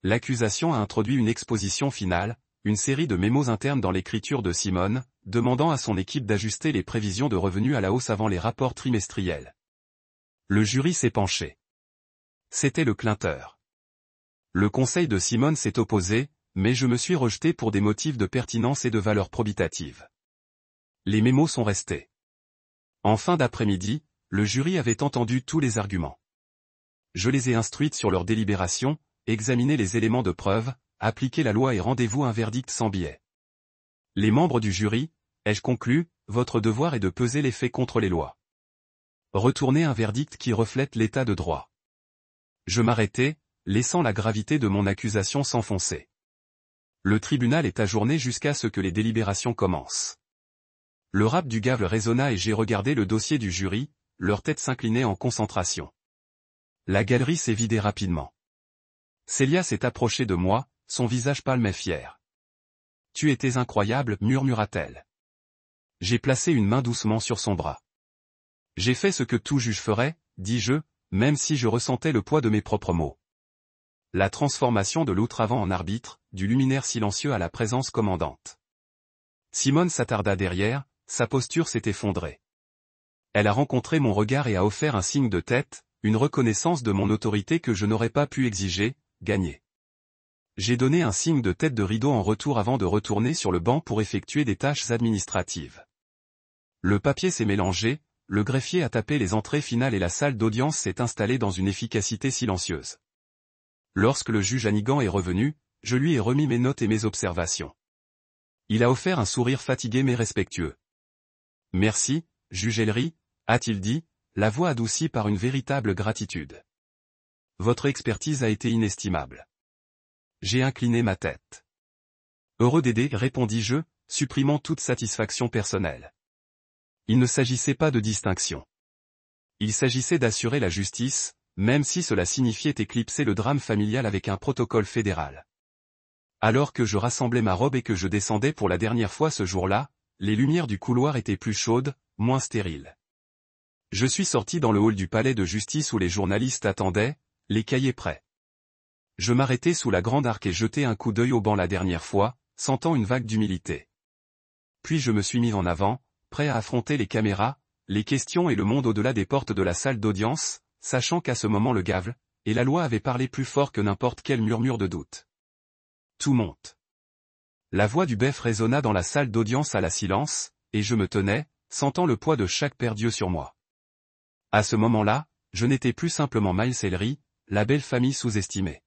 L'accusation a introduit une exposition finale, une série de mémos internes dans l'écriture de Simone, demandant à son équipe d'ajuster les prévisions de revenus à la hausse avant les rapports trimestriels. Le jury s'est penché. C'était le clinteur. Le conseil de Simone s'est opposé, mais je me suis rejeté pour des motifs de pertinence et de valeur probitative. Les mémos sont restés. En fin d'après-midi, le jury avait entendu tous les arguments. Je les ai instruites sur leur délibération, examiné les éléments de preuve, appliqué la loi et rendez-vous un verdict sans biais. Les membres du jury, ai-je conclu, votre devoir est de peser les faits contre les lois. Retournez un verdict qui reflète l'état de droit. Je m'arrêtai, laissant la gravité de mon accusation s'enfoncer. Le tribunal est ajourné jusqu'à ce que les délibérations commencent. Le rap du gave résonna et j'ai regardé le dossier du jury, leur tête s'inclinait en concentration. La galerie s'est vidée rapidement. Célia s'est approchée de moi, son visage pâle mais fier. « Tu étais incroyable » murmura-t-elle. J'ai placé une main doucement sur son bras. « J'ai fait ce que tout juge ferait » dis-je, même si je ressentais le poids de mes propres mots. La transformation de l'outre-avant en arbitre, du luminaire silencieux à la présence commandante. Simone s'attarda derrière, sa posture s'est effondrée. Elle a rencontré mon regard et a offert un signe de tête, une reconnaissance de mon autorité que je n'aurais pas pu exiger, gagner. J'ai donné un signe de tête de rideau en retour avant de retourner sur le banc pour effectuer des tâches administratives. Le papier s'est mélangé, le greffier a tapé les entrées finales et la salle d'audience s'est installée dans une efficacité silencieuse. Lorsque le juge Hannigan est revenu, je lui ai remis mes notes et mes observations. Il a offert un sourire fatigué mais respectueux. « Merci, juge Ellery » a-t-il dit, la voix adoucie par une véritable gratitude. « Votre expertise a été inestimable. » J'ai incliné ma tête. « Heureux d'aider » répondis-je, supprimant toute satisfaction personnelle. Il ne s'agissait pas de distinction. Il s'agissait d'assurer la justice, même si cela signifiait éclipser le drame familial avec un protocole fédéral. Alors que je rassemblais ma robe et que je descendais pour la dernière fois ce jour-là, les lumières du couloir étaient plus chaudes, moins stériles. Je suis sorti dans le hall du palais de justice où les journalistes attendaient, les cahiers prêts. Je m'arrêtai sous la grande arc et jetai un coup d'œil au banc la dernière fois, sentant une vague d'humilité. Puis je me suis mis en avant, prêt à affronter les caméras, les questions et le monde au-delà des portes de la salle d'audience, sachant qu'à ce moment le gave, et la loi avait parlé plus fort que n'importe quel murmure de doute. Tout monte. La voix du bef résonna dans la salle d'audience à la silence, et je me tenais, sentant le poids de chaque paire d'yeux sur moi. À ce moment-là, je n'étais plus simplement Miles Ellery, la belle famille sous-estimée.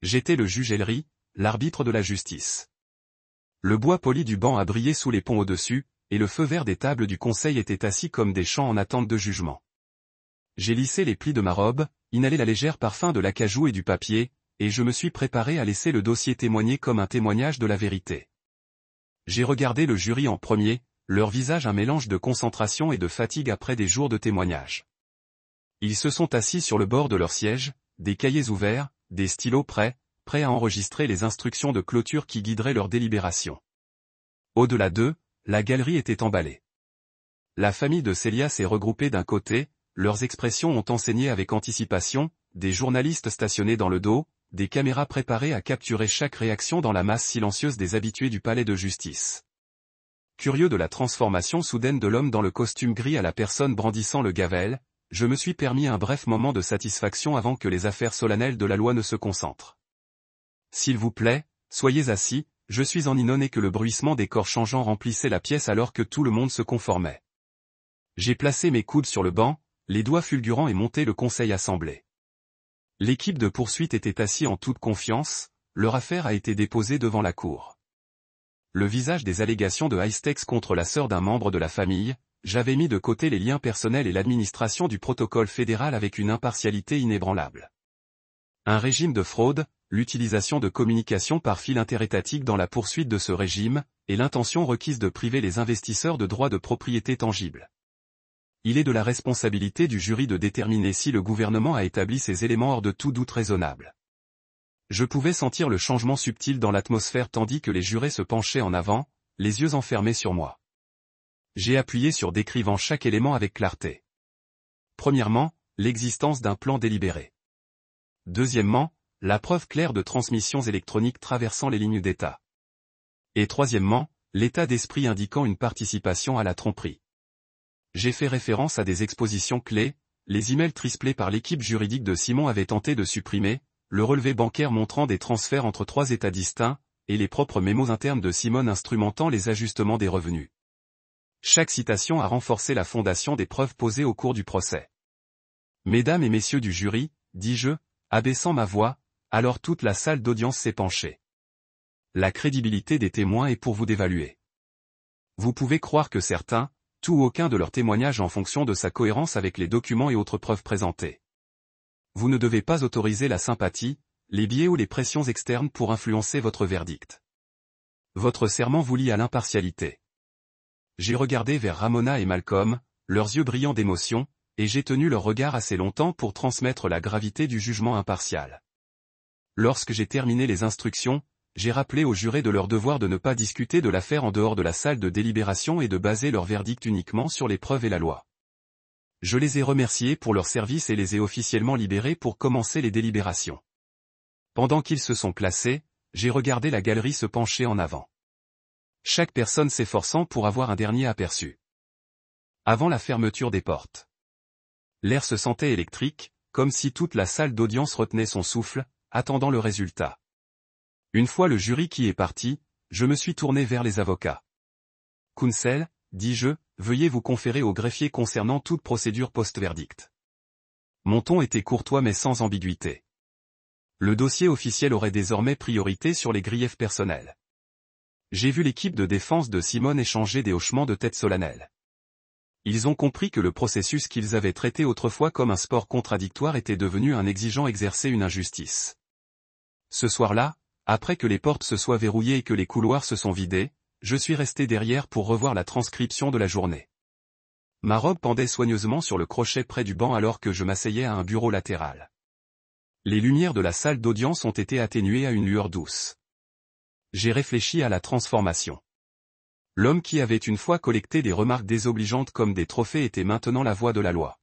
J'étais le juge Ellery, l'arbitre de la justice. Le bois poli du banc a brillé sous les ponts au-dessus, et le feu vert des tables du conseil était assis comme des champs en attente de jugement. J'ai lissé les plis de ma robe, inhalé la légère parfum de l'acajou et du papier, et je me suis préparé à laisser le dossier témoigner comme un témoignage de la vérité. J'ai regardé le jury en premier, leur visage un mélange de concentration et de fatigue après des jours de témoignage. Ils se sont assis sur le bord de leur siège, des cahiers ouverts, des stylos prêts à enregistrer les instructions de clôture qui guideraient leur délibération. Au-delà d'eux, la galerie était emballée. La famille de Célia s'est regroupée d'un côté, leurs expressions ont enseigné avec anticipation, des journalistes stationnés dans le dos, des caméras préparées à capturer chaque réaction dans la masse silencieuse des habitués du palais de justice. Curieux de la transformation soudaine de l'homme dans le costume gris à la personne brandissant le gavel, je me suis permis un bref moment de satisfaction avant que les affaires solennelles de la loi ne se concentrent. S'il vous plaît, soyez assis, je suis en Inon et que le bruissement des corps changeants remplissait la pièce alors que tout le monde se conformait. J'ai placé mes coudes sur le banc, les doigts fulgurants et monté le conseil assemblé. L'équipe de poursuite était assise en toute confiance, leur affaire a été déposée devant la cour. Le visage des allégations de Heistex contre la sœur d'un membre de la famille, j'avais mis de côté les liens personnels et l'administration du protocole fédéral avec une impartialité inébranlable. Un régime de fraude, l'utilisation de communication par fil interétatique dans la poursuite de ce régime, et l'intention requise de priver les investisseurs de droits de propriété tangibles. Il est de la responsabilité du jury de déterminer si le gouvernement a établi ces éléments hors de tout doute raisonnable. Je pouvais sentir le changement subtil dans l'atmosphère tandis que les jurés se penchaient en avant, les yeux enfermés sur moi. J'ai appuyé sur décrivant chaque élément avec clarté. Premièrement, l'existence d'un plan délibéré. Deuxièmement, la preuve claire de transmissions électroniques traversant les lignes d'état. Et troisièmement, l'état d'esprit indiquant une participation à la tromperie. J'ai fait référence à des expositions clés, les emails triplés par l'équipe juridique de Simon avaient tenté de supprimer, le relevé bancaire montrant des transferts entre 3 états distincts, et les propres mémos internes de Simon instrumentant les ajustements des revenus. Chaque citation a renforcé la fondation des preuves posées au cours du procès. Mesdames et messieurs du jury, dis-je, abaissant ma voix, alors toute la salle d'audience s'est penchée. La crédibilité des témoins est pour vous d'évaluer. Vous pouvez croire que certains, tout ou aucun de leurs témoignages en fonction de sa cohérence avec les documents et autres preuves présentées. Vous ne devez pas autoriser la sympathie, les biais ou les pressions externes pour influencer votre verdict. Votre serment vous lie à l'impartialité. J'ai regardé vers Ramona et Malcolm, leurs yeux brillants d'émotion, et j'ai tenu leur regard assez longtemps pour transmettre la gravité du jugement impartial. Lorsque j'ai terminé les instructions, j'ai rappelé aux jurés de leur devoir de ne pas discuter de l'affaire en dehors de la salle de délibération et de baser leur verdict uniquement sur les preuves et la loi. Je les ai remerciés pour leur service et les ai officiellement libérés pour commencer les délibérations. Pendant qu'ils se sont placés, j'ai regardé la galerie se pencher en avant. Chaque personne s'efforçant pour avoir un dernier aperçu. Avant la fermeture des portes. L'air se sentait électrique, comme si toute la salle d'audience retenait son souffle, attendant le résultat. Une fois le jury qui est parti, je me suis tourné vers les avocats. Counsel, dis-je, veuillez vous conférer au greffier concernant toute procédure post-verdict. Mon ton était courtois mais sans ambiguïté. Le dossier officiel aurait désormais priorité sur les griefs personnels. J'ai vu l'équipe de défense de Simon échanger des hochements de tête solennels. Ils ont compris que le processus qu'ils avaient traité autrefois comme un sport contradictoire était devenu un exigeant exercer une injustice. Ce soir-là, après que les portes se soient verrouillées et que les couloirs se sont vidés, je suis resté derrière pour revoir la transcription de la journée. Ma robe pendait soigneusement sur le crochet près du banc alors que je m'asseyais à un bureau latéral. Les lumières de la salle d'audience ont été atténuées à une lueur douce. J'ai réfléchi à la transformation. L'homme qui avait une fois collecté des remarques désobligeantes comme des trophées était maintenant la voix de la loi.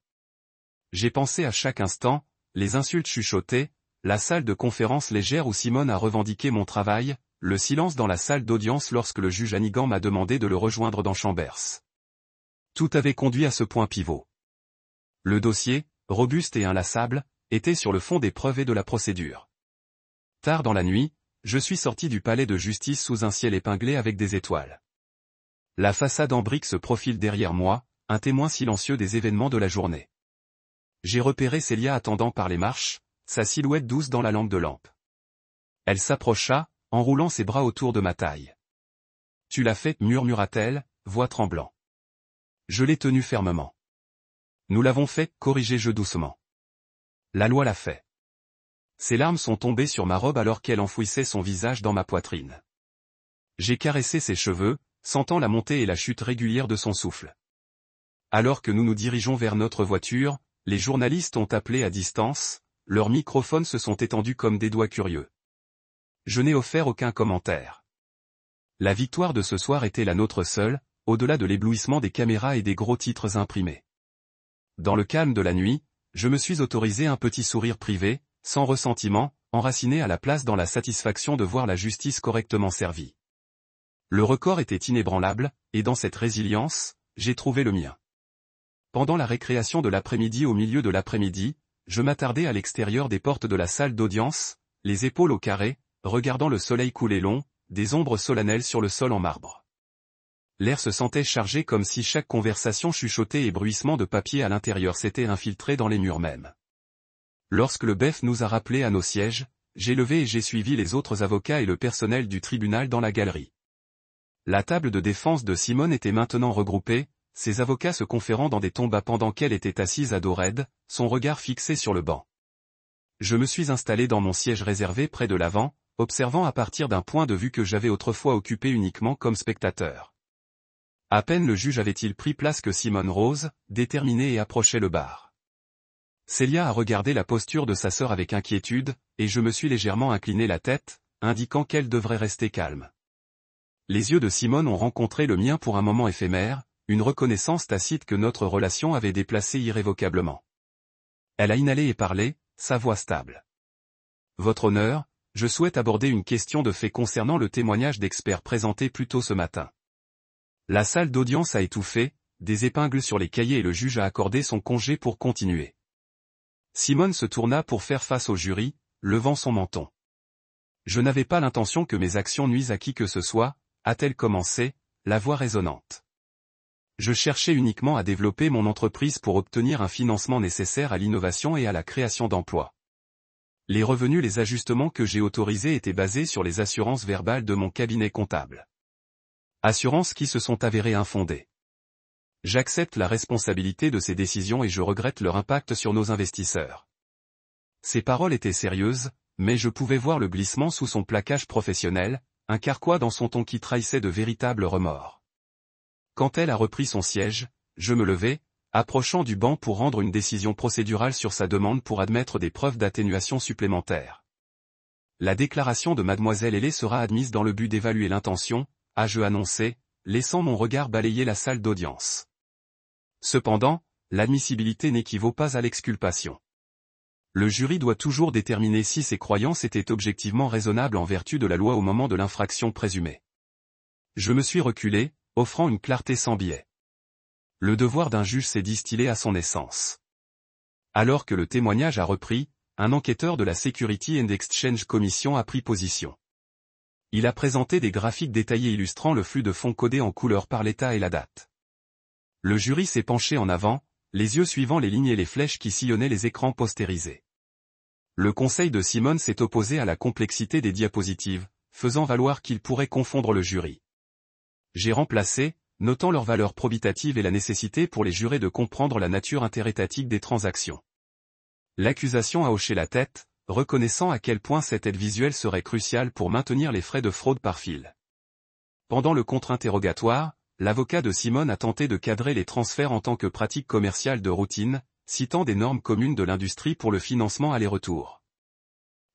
J'ai pensé à chaque instant, les insultes chuchotées, la salle de conférence légère où Simon a revendiqué mon travail, le silence dans la salle d'audience lorsque le juge Hannigan m'a demandé de le rejoindre dans Chambers. Tout avait conduit à ce point pivot. Le dossier, robuste et inlassable, était sur le fond des preuves et de la procédure. Tard dans la nuit, je suis sorti du palais de justice sous un ciel épinglé avec des étoiles. La façade en briques se profile derrière moi, un témoin silencieux des événements de la journée. J'ai repéré Célia attendant par les marches, sa silhouette douce dans la lampe de lampe. Elle s'approcha, enroulant ses bras autour de ma taille. « Tu l'as fait » murmura-t-elle, voix tremblant. Je l'ai tenu fermement. « Nous l'avons fait » corrigeai-je doucement. « La loi l'a fait. » Ses larmes sont tombées sur ma robe alors qu'elle enfouissait son visage dans ma poitrine. J'ai caressé ses cheveux, sentant la montée et la chute régulière de son souffle. Alors que nous nous dirigeons vers notre voiture, les journalistes ont appelé à distance, leurs microphones se sont étendus comme des doigts curieux. Je n'ai offert aucun commentaire. La victoire de ce soir était la nôtre seule, au-delà de l'éblouissement des caméras et des gros titres imprimés. Dans le calme de la nuit, je me suis autorisé un petit sourire privé, sans ressentiment, enraciné à la place dans la satisfaction de voir la justice correctement servie. Le record était inébranlable, et dans cette résilience, j'ai trouvé le mien. Pendant la récréation de l'après-midi au milieu de l'après-midi, je m'attardais à l'extérieur des portes de la salle d'audience, les épaules au carré, regardant le soleil couler long, des ombres solennelles sur le sol en marbre. L'air se sentait chargé comme si chaque conversation chuchotée et bruissement de papier à l'intérieur s'était infiltré dans les murs mêmes. Lorsque le BEF nous a rappelés à nos sièges, j'ai levé et j'ai suivi les autres avocats et le personnel du tribunal dans la galerie. La table de défense de Simon était maintenant regroupée, ses avocats se conférant dans des tons bas pendant qu'elle était assise à dos raide, son regard fixé sur le banc. Je me suis installé dans mon siège réservé près de l'avant, observant à partir d'un point de vue que j'avais autrefois occupé uniquement comme spectateur. À peine le juge avait-il pris place que Simone Rose, déterminée et approchait le bar. Célia a regardé la posture de sa sœur avec inquiétude, et je me suis légèrement incliné la tête, indiquant qu'elle devrait rester calme. Les yeux de Simone ont rencontré le mien pour un moment éphémère, une reconnaissance tacite que notre relation avait déplacée irrévocablement. Elle a inhalé et parlé, sa voix stable. Votre honneur, je souhaite aborder une question de fait concernant le témoignage d'experts présenté plus tôt ce matin. La salle d'audience a étouffé, des épingles sur les cahiers et le juge a accordé son congé pour continuer. Simone se tourna pour faire face au jury, levant son menton. Je n'avais pas l'intention que mes actions nuisent à qui que ce soit, a-t-elle commencé, la voix résonnante. Je cherchais uniquement à développer mon entreprise pour obtenir un financement nécessaire à l'innovation et à la création d'emplois. Les revenus, les ajustements que j'ai autorisés étaient basés sur les assurances verbales de mon cabinet comptable. Assurances qui se sont avérées infondées. J'accepte la responsabilité de ces décisions et je regrette leur impact sur nos investisseurs. Ces paroles étaient sérieuses, mais je pouvais voir le glissement sous son plaquage professionnel, un carquois dans son ton qui trahissait de véritables remords. Quand elle a repris son siège, je me levai, approchant du banc pour rendre une décision procédurale sur sa demande pour admettre des preuves d'atténuation supplémentaires. La déclaration de mademoiselle Hellé sera admise dans le but d'évaluer l'intention, ai-je annoncé, laissant mon regard balayer la salle d'audience. Cependant, l'admissibilité n'équivaut pas à l'exculpation. Le jury doit toujours déterminer si ses croyances étaient objectivement raisonnables en vertu de la loi au moment de l'infraction présumée. Je me suis reculé, offrant une clarté sans biais. Le devoir d'un juge s'est distillé à son essence. Alors que le témoignage a repris, un enquêteur de la Security and Exchange Commission a pris position. Il a présenté des graphiques détaillés illustrant le flux de fonds codés en couleur par l'État et la date. Le jury s'est penché en avant, les yeux suivant les lignes et les flèches qui sillonnaient les écrans postérisés. Le conseil de Simone s'est opposé à la complexité des diapositives, faisant valoir qu'il pourrait confondre le jury. J'ai remplacé, notant leur valeur probitative et la nécessité pour les jurés de comprendre la nature interétatique des transactions. L'accusation a hoché la tête, reconnaissant à quel point cette aide visuelle serait cruciale pour maintenir les frais de fraude par fil. Pendant le contre-interrogatoire, l'avocat de Simone a tenté de cadrer les transferts en tant que pratique commerciale de routine, citant des normes communes de l'industrie pour le financement aller-retour.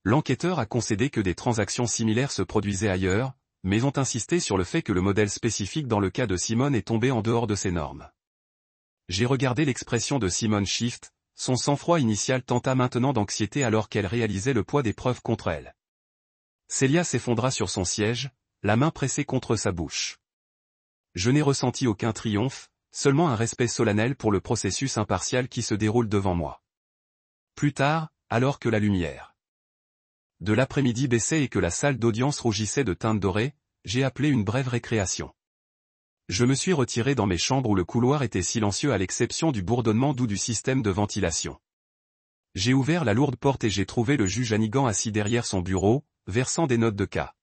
L'enquêteur a concédé que des transactions similaires se produisaient ailleurs, mais ont insisté sur le fait que le modèle spécifique dans le cas de Simone est tombé en dehors de ces normes. J'ai regardé l'expression de Simone Shift, son sang-froid initial tenta maintenant d'anxiété alors qu'elle réalisait le poids des preuves contre elle. Célia s'effondra sur son siège, la main pressée contre sa bouche. Je n'ai ressenti aucun triomphe, seulement un respect solennel pour le processus impartial qui se déroule devant moi. Plus tard, alors que la lumière de l'après-midi baissait et que la salle d'audience rougissait de teinte dorée, j'ai appelé une brève récréation. Je me suis retiré dans mes chambres où le couloir était silencieux à l'exception du bourdonnement doux du système de ventilation. J'ai ouvert la lourde porte et j'ai trouvé le juge Hannigan assis derrière son bureau, versant des notes de cas.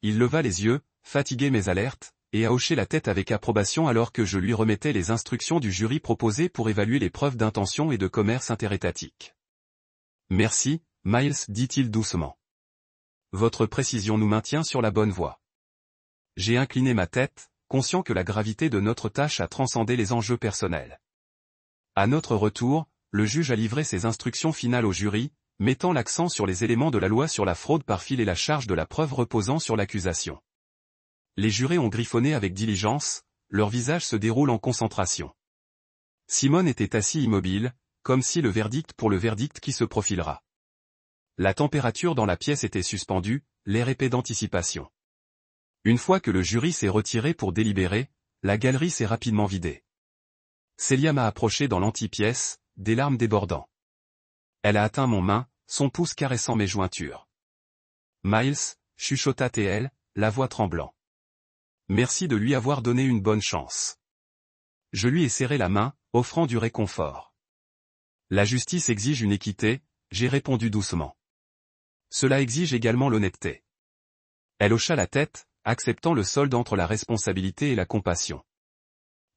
Il leva les yeux, fatigué mais alerte, et a hoché la tête avec approbation alors que je lui remettais les instructions du jury proposées pour évaluer les preuves d'intention et de commerce interétatique. Merci, Miles, dit-il doucement. Votre précision nous maintient sur la bonne voie. J'ai incliné ma tête, conscient que la gravité de notre tâche a transcendé les enjeux personnels. À notre retour, le juge a livré ses instructions finales au jury, mettant l'accent sur les éléments de la loi sur la fraude par fil et la charge de la preuve reposant sur l'accusation. Les jurés ont griffonné avec diligence, leur visage se déroule en concentration. Simone était assis immobile, comme si le verdict pour le verdict qui se profilera. La température dans la pièce était suspendue, l'air épais d'anticipation. Une fois que le jury s'est retiré pour délibérer, la galerie s'est rapidement vidée. Célia m'a approché dans l'antipièce, des larmes débordant. Elle a atteint mon main, son pouce caressant mes jointures. Miles, chuchota-t-elle, la voix tremblant. Merci de lui avoir donné une bonne chance. Je lui ai serré la main, offrant du réconfort. La justice exige une équité, j'ai répondu doucement. Cela exige également l'honnêteté. Elle hocha la tête, acceptant le solde entre la responsabilité et la compassion.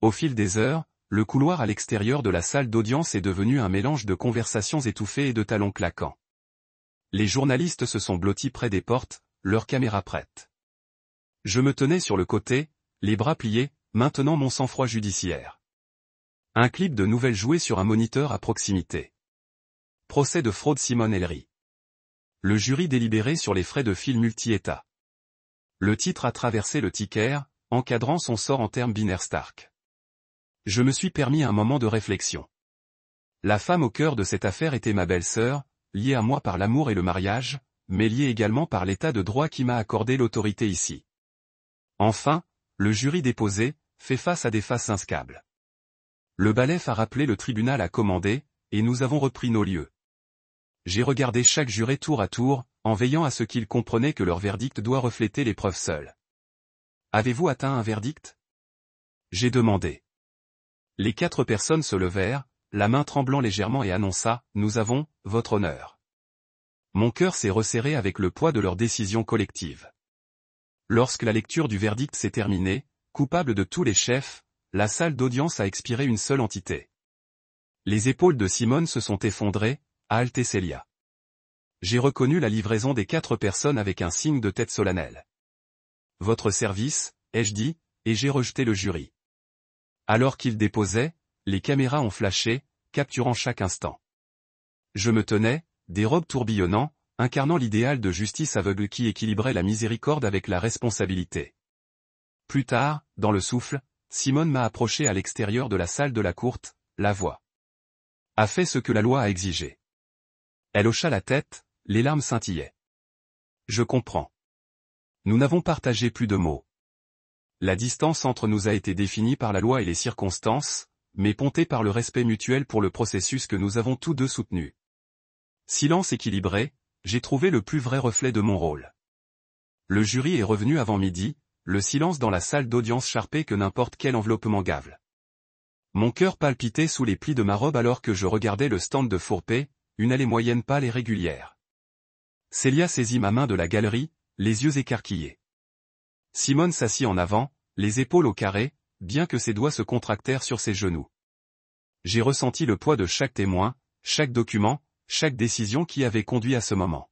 Au fil des heures, le couloir à l'extérieur de la salle d'audience est devenu un mélange de conversations étouffées et de talons claquants. Les journalistes se sont blottis près des portes, leurs caméras prêtes. Je me tenais sur le côté, les bras pliés, maintenant mon sang-froid judiciaire. Un clip de nouvelles joué sur un moniteur à proximité. Procès de fraude Simone Ellery. Le jury délibéré sur les frais de fil multi-État. Le titre a traversé le ticker, encadrant son sort en termes binaires Stark. Je me suis permis un moment de réflexion. La femme au cœur de cette affaire était ma belle-sœur, lié à moi par l'amour et le mariage, mais lié également par l'état de droit qui m'a accordé l'autorité ici. Enfin, le jury déposé, fait face à des faces inscables. Le Balef a rappelé le tribunal à commander, et nous avons repris nos lieux. J'ai regardé chaque juré tour à tour, en veillant à ce qu'ils comprenaient que leur verdict doit refléter les preuves seules. Avez-vous atteint un verdict? J'ai demandé. Les 4 personnes se levèrent, la main tremblant légèrement et annonça, nous avons, votre honneur. Mon cœur s'est resserré avec le poids de leur décision collective. Lorsque la lecture du verdict s'est terminée, coupable de tous les chefs, la salle d'audience a expiré une seule entité. Les épaules de Simone se sont effondrées, a halté Célia. J'ai reconnu la livraison des 4 personnes avec un signe de tête solennel. Votre service, ai-je dit, et j'ai rejeté le jury. Alors qu'il déposait, les caméras ont flashé, capturant chaque instant. Je me tenais, des robes tourbillonnant, incarnant l'idéal de justice aveugle qui équilibrait la miséricorde avec la responsabilité. Plus tard, dans le souffle, Simone m'a approché à l'extérieur de la salle de la courte, la voix. A fait ce que la loi a exigé. Elle hocha la tête, les larmes scintillaient. Je comprends. Nous n'avons partagé plus de mots. La distance entre nous a été définie par la loi et les circonstances, mais pontée par le respect mutuel pour le processus que nous avons tous deux soutenu. Silence équilibré, j'ai trouvé le plus vrai reflet de mon rôle. Le jury est revenu avant midi, le silence dans la salle d'audience charpé que n'importe quel enveloppement gave. Mon cœur palpitait sous les plis de ma robe alors que je regardais le stand de Fourpé, une allée moyenne pâle et régulière. Célia saisit ma main de la galerie, les yeux écarquillés. Simone s'assit en avant, les épaules au carré, bien que ses doigts se contractèrent sur ses genoux. J'ai ressenti le poids de chaque témoin, chaque document, chaque décision qui avait conduit à ce moment.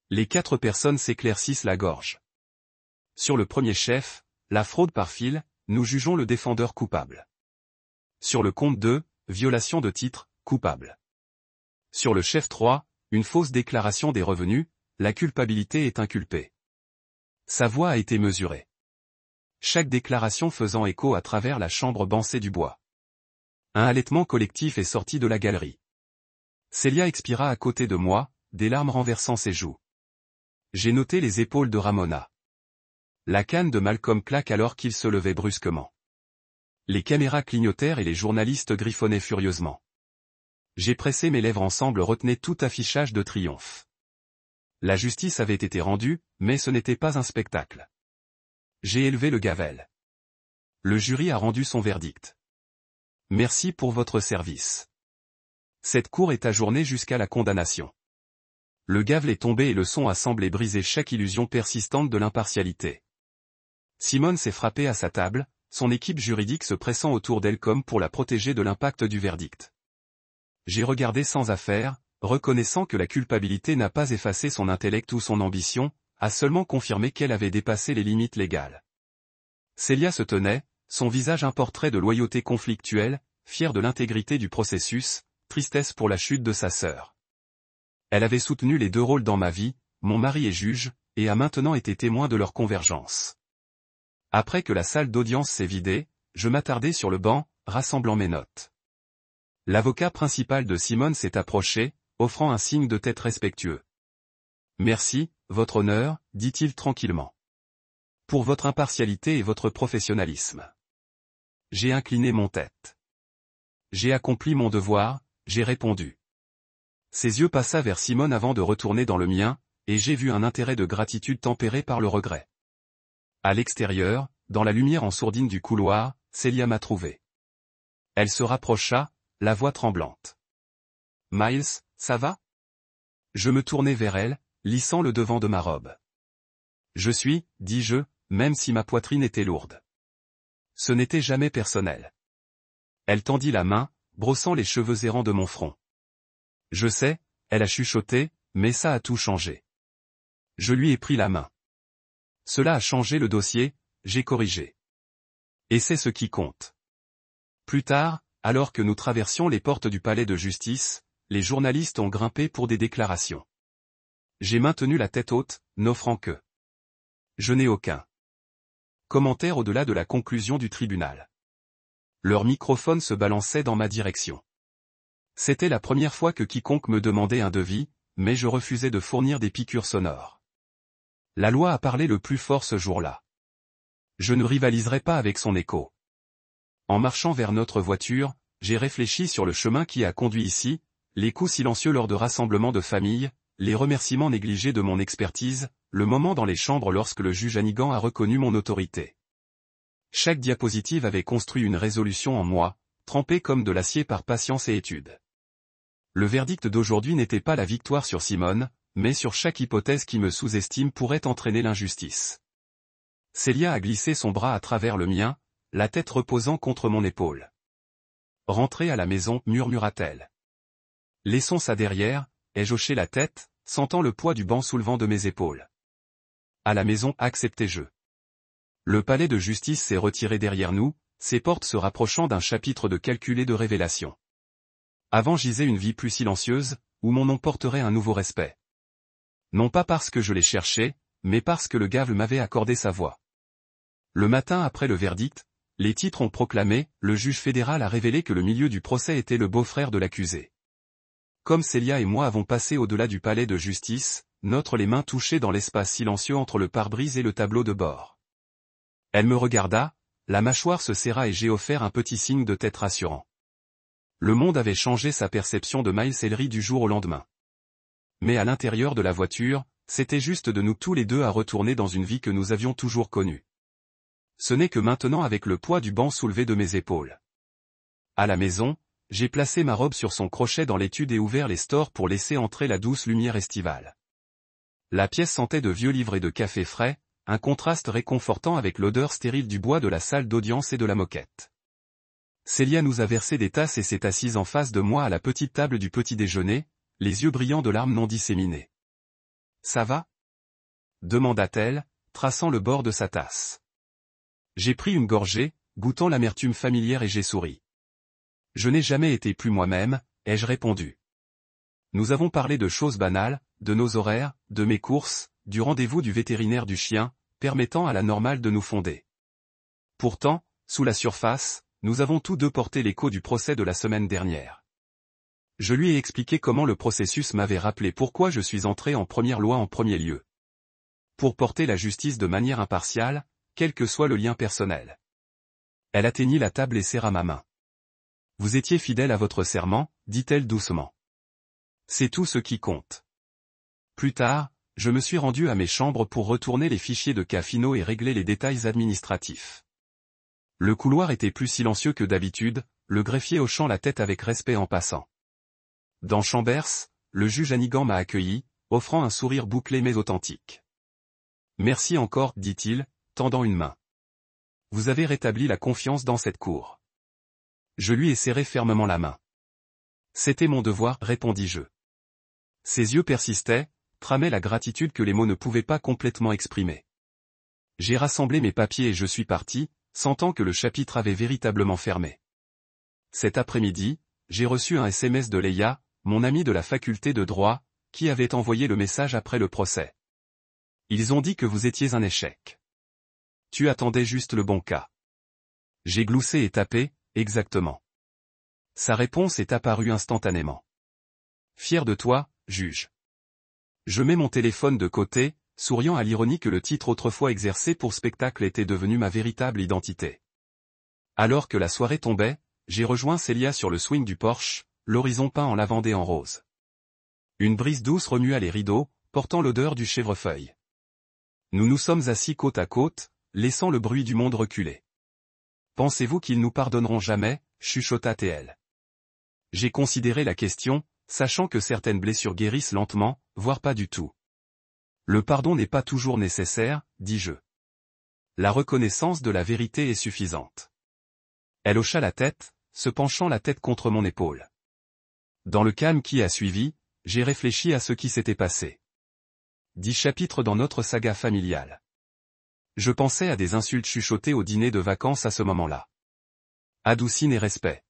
Les 4 personnes s'éclaircissent la gorge. Sur le premier chef, la fraude par fil, nous jugeons le défendeur coupable. Sur le compte 2, violation de titre, coupable. Sur le chef 3, une fausse déclaration des revenus, la culpabilité est inculpée. Sa voix a été mesurée. Chaque déclaration faisant écho à travers la chambre bancée du bois. Un halètement collectif est sorti de la galerie. Célia expira à côté de moi, des larmes renversant ses joues. J'ai noté les épaules de Ramona. La canne de Malcolm claque alors qu'il se levait brusquement. Les caméras clignotèrent et les journalistes griffonnaient furieusement. J'ai pressé mes lèvres ensemble, retenaient tout affichage de triomphe. La justice avait été rendue, mais ce n'était pas un spectacle. J'ai élevé le gavel. Le jury a rendu son verdict. Merci pour votre service. Cette cour est ajournée jusqu'à la condamnation. Le gavel est tombé et le son a semblé briser chaque illusion persistante de l'impartialité. Simone s'est frappée à sa table, son équipe juridique se pressant autour d'elle comme pour la protéger de l'impact du verdict. J'ai regardé sans affaire, reconnaissant que la culpabilité n'a pas effacé son intellect ou son ambition, a seulement confirmé qu'elle avait dépassé les limites légales. Célia se tenait, son visage un portrait de loyauté conflictuelle, fière de l'intégrité du processus, tristesse pour la chute de sa sœur. Elle avait soutenu les 2 rôles dans ma vie, mon mari et juge, et a maintenant été témoin de leur convergence. Après que la salle d'audience s'est vidée, je m'attardai sur le banc, rassemblant mes notes. L'avocat principal de Simone s'est approché, offrant un signe de tête respectueux. Merci, votre honneur, dit-il tranquillement. Pour votre impartialité et votre professionnalisme. J'ai incliné mon tête. J'ai accompli mon devoir, j'ai répondu. Ses yeux passa vers Simone avant de retourner dans le mien, et j'ai vu un intérêt de gratitude tempéré par le regret. À l'extérieur, dans la lumière en sourdine du couloir, Célia m'a trouvé. Elle se rapprocha, la voix tremblante. Miles, ça va? Je me tournai vers elle, lissant le devant de ma robe. Je suis, dis-je, même si ma poitrine était lourde. Ce n'était jamais personnel. Elle tendit la main, brossant les cheveux errants de mon front. Je sais, elle a chuchoté, mais ça a tout changé. Je lui ai pris la main. Cela a changé le dossier, j'ai corrigé. Et c'est ce qui compte. Plus tard, alors que nous traversions les portes du palais de justice, les journalistes ont grimpé pour des déclarations. J'ai maintenu la tête haute, n'offrant que. Je n'ai aucun commentaire au-delà de la conclusion du tribunal. Leur microphone se balançait dans ma direction. C'était la première fois que quiconque me demandait un devis, mais je refusais de fournir des piqûres sonores. La loi a parlé le plus fort ce jour-là. Je ne rivaliserai pas avec son écho. En marchant vers notre voiture, j'ai réfléchi sur le chemin qui a conduit ici, les coups silencieux lors de rassemblements de famille, les remerciements négligés de mon expertise, le moment dans les chambres lorsque le juge Hannigan a reconnu mon autorité. Chaque diapositive avait construit une résolution en moi, trempée comme de l'acier par patience et étude. Le verdict d'aujourd'hui n'était pas la victoire sur Simone, mais sur chaque hypothèse qui me sous-estime pourrait entraîner l'injustice. Célia a glissé son bras à travers le mien, la tête reposant contre mon épaule. « Rentrez à la maison, murmura-t-elle. Laissons ça derrière, ai-je hoché la tête, sentant le poids du banc soulevant de mes épaules. À la maison, acceptai-je. Le palais de justice s'est retiré derrière nous, ses portes se rapprochant d'un chapitre de calcul et de révélation. Avant gisait une vie plus silencieuse, où mon nom porterait un nouveau respect. Non pas parce que je l'ai cherché, mais parce que le gave m'avait accordé sa voix. Le matin après le verdict, les titres ont proclamé, le juge fédéral a révélé que le milieu du procès était le beau-frère de l'accusé. Comme Célia et moi avons passé au-delà du palais de justice, les mains touchées dans l'espace silencieux entre le pare-brise et le tableau de bord. Elle me regarda, la mâchoire se serra et j'ai offert un petit signe de tête rassurant. Le monde avait changé sa perception de Miles Ellery du jour au lendemain. Mais à l'intérieur de la voiture, c'était juste de nous tous les deux à retourner dans une vie que nous avions toujours connue. Ce n'est que maintenant avec le poids du banc soulevé de mes épaules. À la maison, j'ai placé ma robe sur son crochet dans l'étude et ouvert les stores pour laisser entrer la douce lumière estivale. La pièce sentait de vieux livres et de café frais, un contraste réconfortant avec l'odeur stérile du bois de la salle d'audience et de la moquette. Célia nous a versé des tasses et s'est assise en face de moi à la petite table du petit déjeuner, les yeux brillants de larmes non disséminées. « Ça va ?» demanda-t-elle, traçant le bord de sa tasse. J'ai pris une gorgée, goûtant l'amertume familière et j'ai souri. Je n'ai jamais été plus moi-même, ai-je répondu. Nous avons parlé de choses banales, de nos horaires, de mes courses, du rendez-vous du vétérinaire du chien, permettant à la normale de nous fonder. Pourtant, sous la surface, nous avons tous deux porté l'écho du procès de la semaine dernière. Je lui ai expliqué comment le processus m'avait rappelé pourquoi je suis entré en première loi en premier lieu. Pour porter la justice de manière impartiale, quel que soit le lien personnel. Elle atteignit la table et serra ma main. Vous étiez fidèle à votre serment, dit-elle doucement. C'est tout ce qui compte. Plus tard, je me suis rendu à mes chambres pour retourner les fichiers de cas finaux et régler les détails administratifs. Le couloir était plus silencieux que d'habitude, le greffier hochant la tête avec respect en passant. Dans Chambers, le juge Hannigan m'a accueilli, offrant un sourire bouclé mais authentique. Merci encore, dit-il, tendant une main. Vous avez rétabli la confiance dans cette cour. Je lui ai serré fermement la main. C'était mon devoir, répondis-je. Ses yeux persistaient, tramaient la gratitude que les mots ne pouvaient pas complètement exprimer. J'ai rassemblé mes papiers et je suis parti, sentant que le chapitre avait véritablement fermé. Cet après-midi, j'ai reçu un SMS de Leia, mon amie de la faculté de droit, qui avait envoyé le message après le procès. Ils ont dit que vous étiez un échec. Tu attendais juste le bon cas. J'ai gloussé et tapé, exactement. Sa réponse est apparue instantanément. Fier de toi, juge. Je mets mon téléphone de côté, souriant à l'ironie que le titre autrefois exercé pour spectacle était devenu ma véritable identité. Alors que la soirée tombait, j'ai rejoint Célia sur le swing du porche, l'horizon peint en lavande et en rose. Une brise douce remua les rideaux, portant l'odeur du chèvrefeuille. Nous nous sommes assis côte à côte, laissant le bruit du monde reculer. Pensez-vous qu'ils nous pardonneront jamais, chuchota-t-elle. J'ai considéré la question, sachant que certaines blessures guérissent lentement, voire pas du tout. Le pardon n'est pas toujours nécessaire, dis-je. La reconnaissance de la vérité est suffisante. Elle hocha la tête, se penchant la tête contre mon épaule. Dans le calme qui a suivi, j'ai réfléchi à ce qui s'était passé. 10 chapitres dans notre saga familiale. Je pensais à des insultes chuchotées au dîner de vacances à ce moment-là. Adoucine et respect.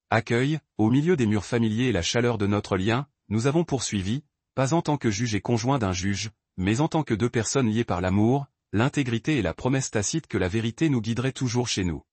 Accueil, au milieu des murs familiers et la chaleur de notre lien, nous avons poursuivi, pas en tant que juge et conjoint d'un juge, mais en tant que deux personnes liées par l'amour, l'intégrité et la promesse tacite que la vérité nous guiderait toujours chez nous.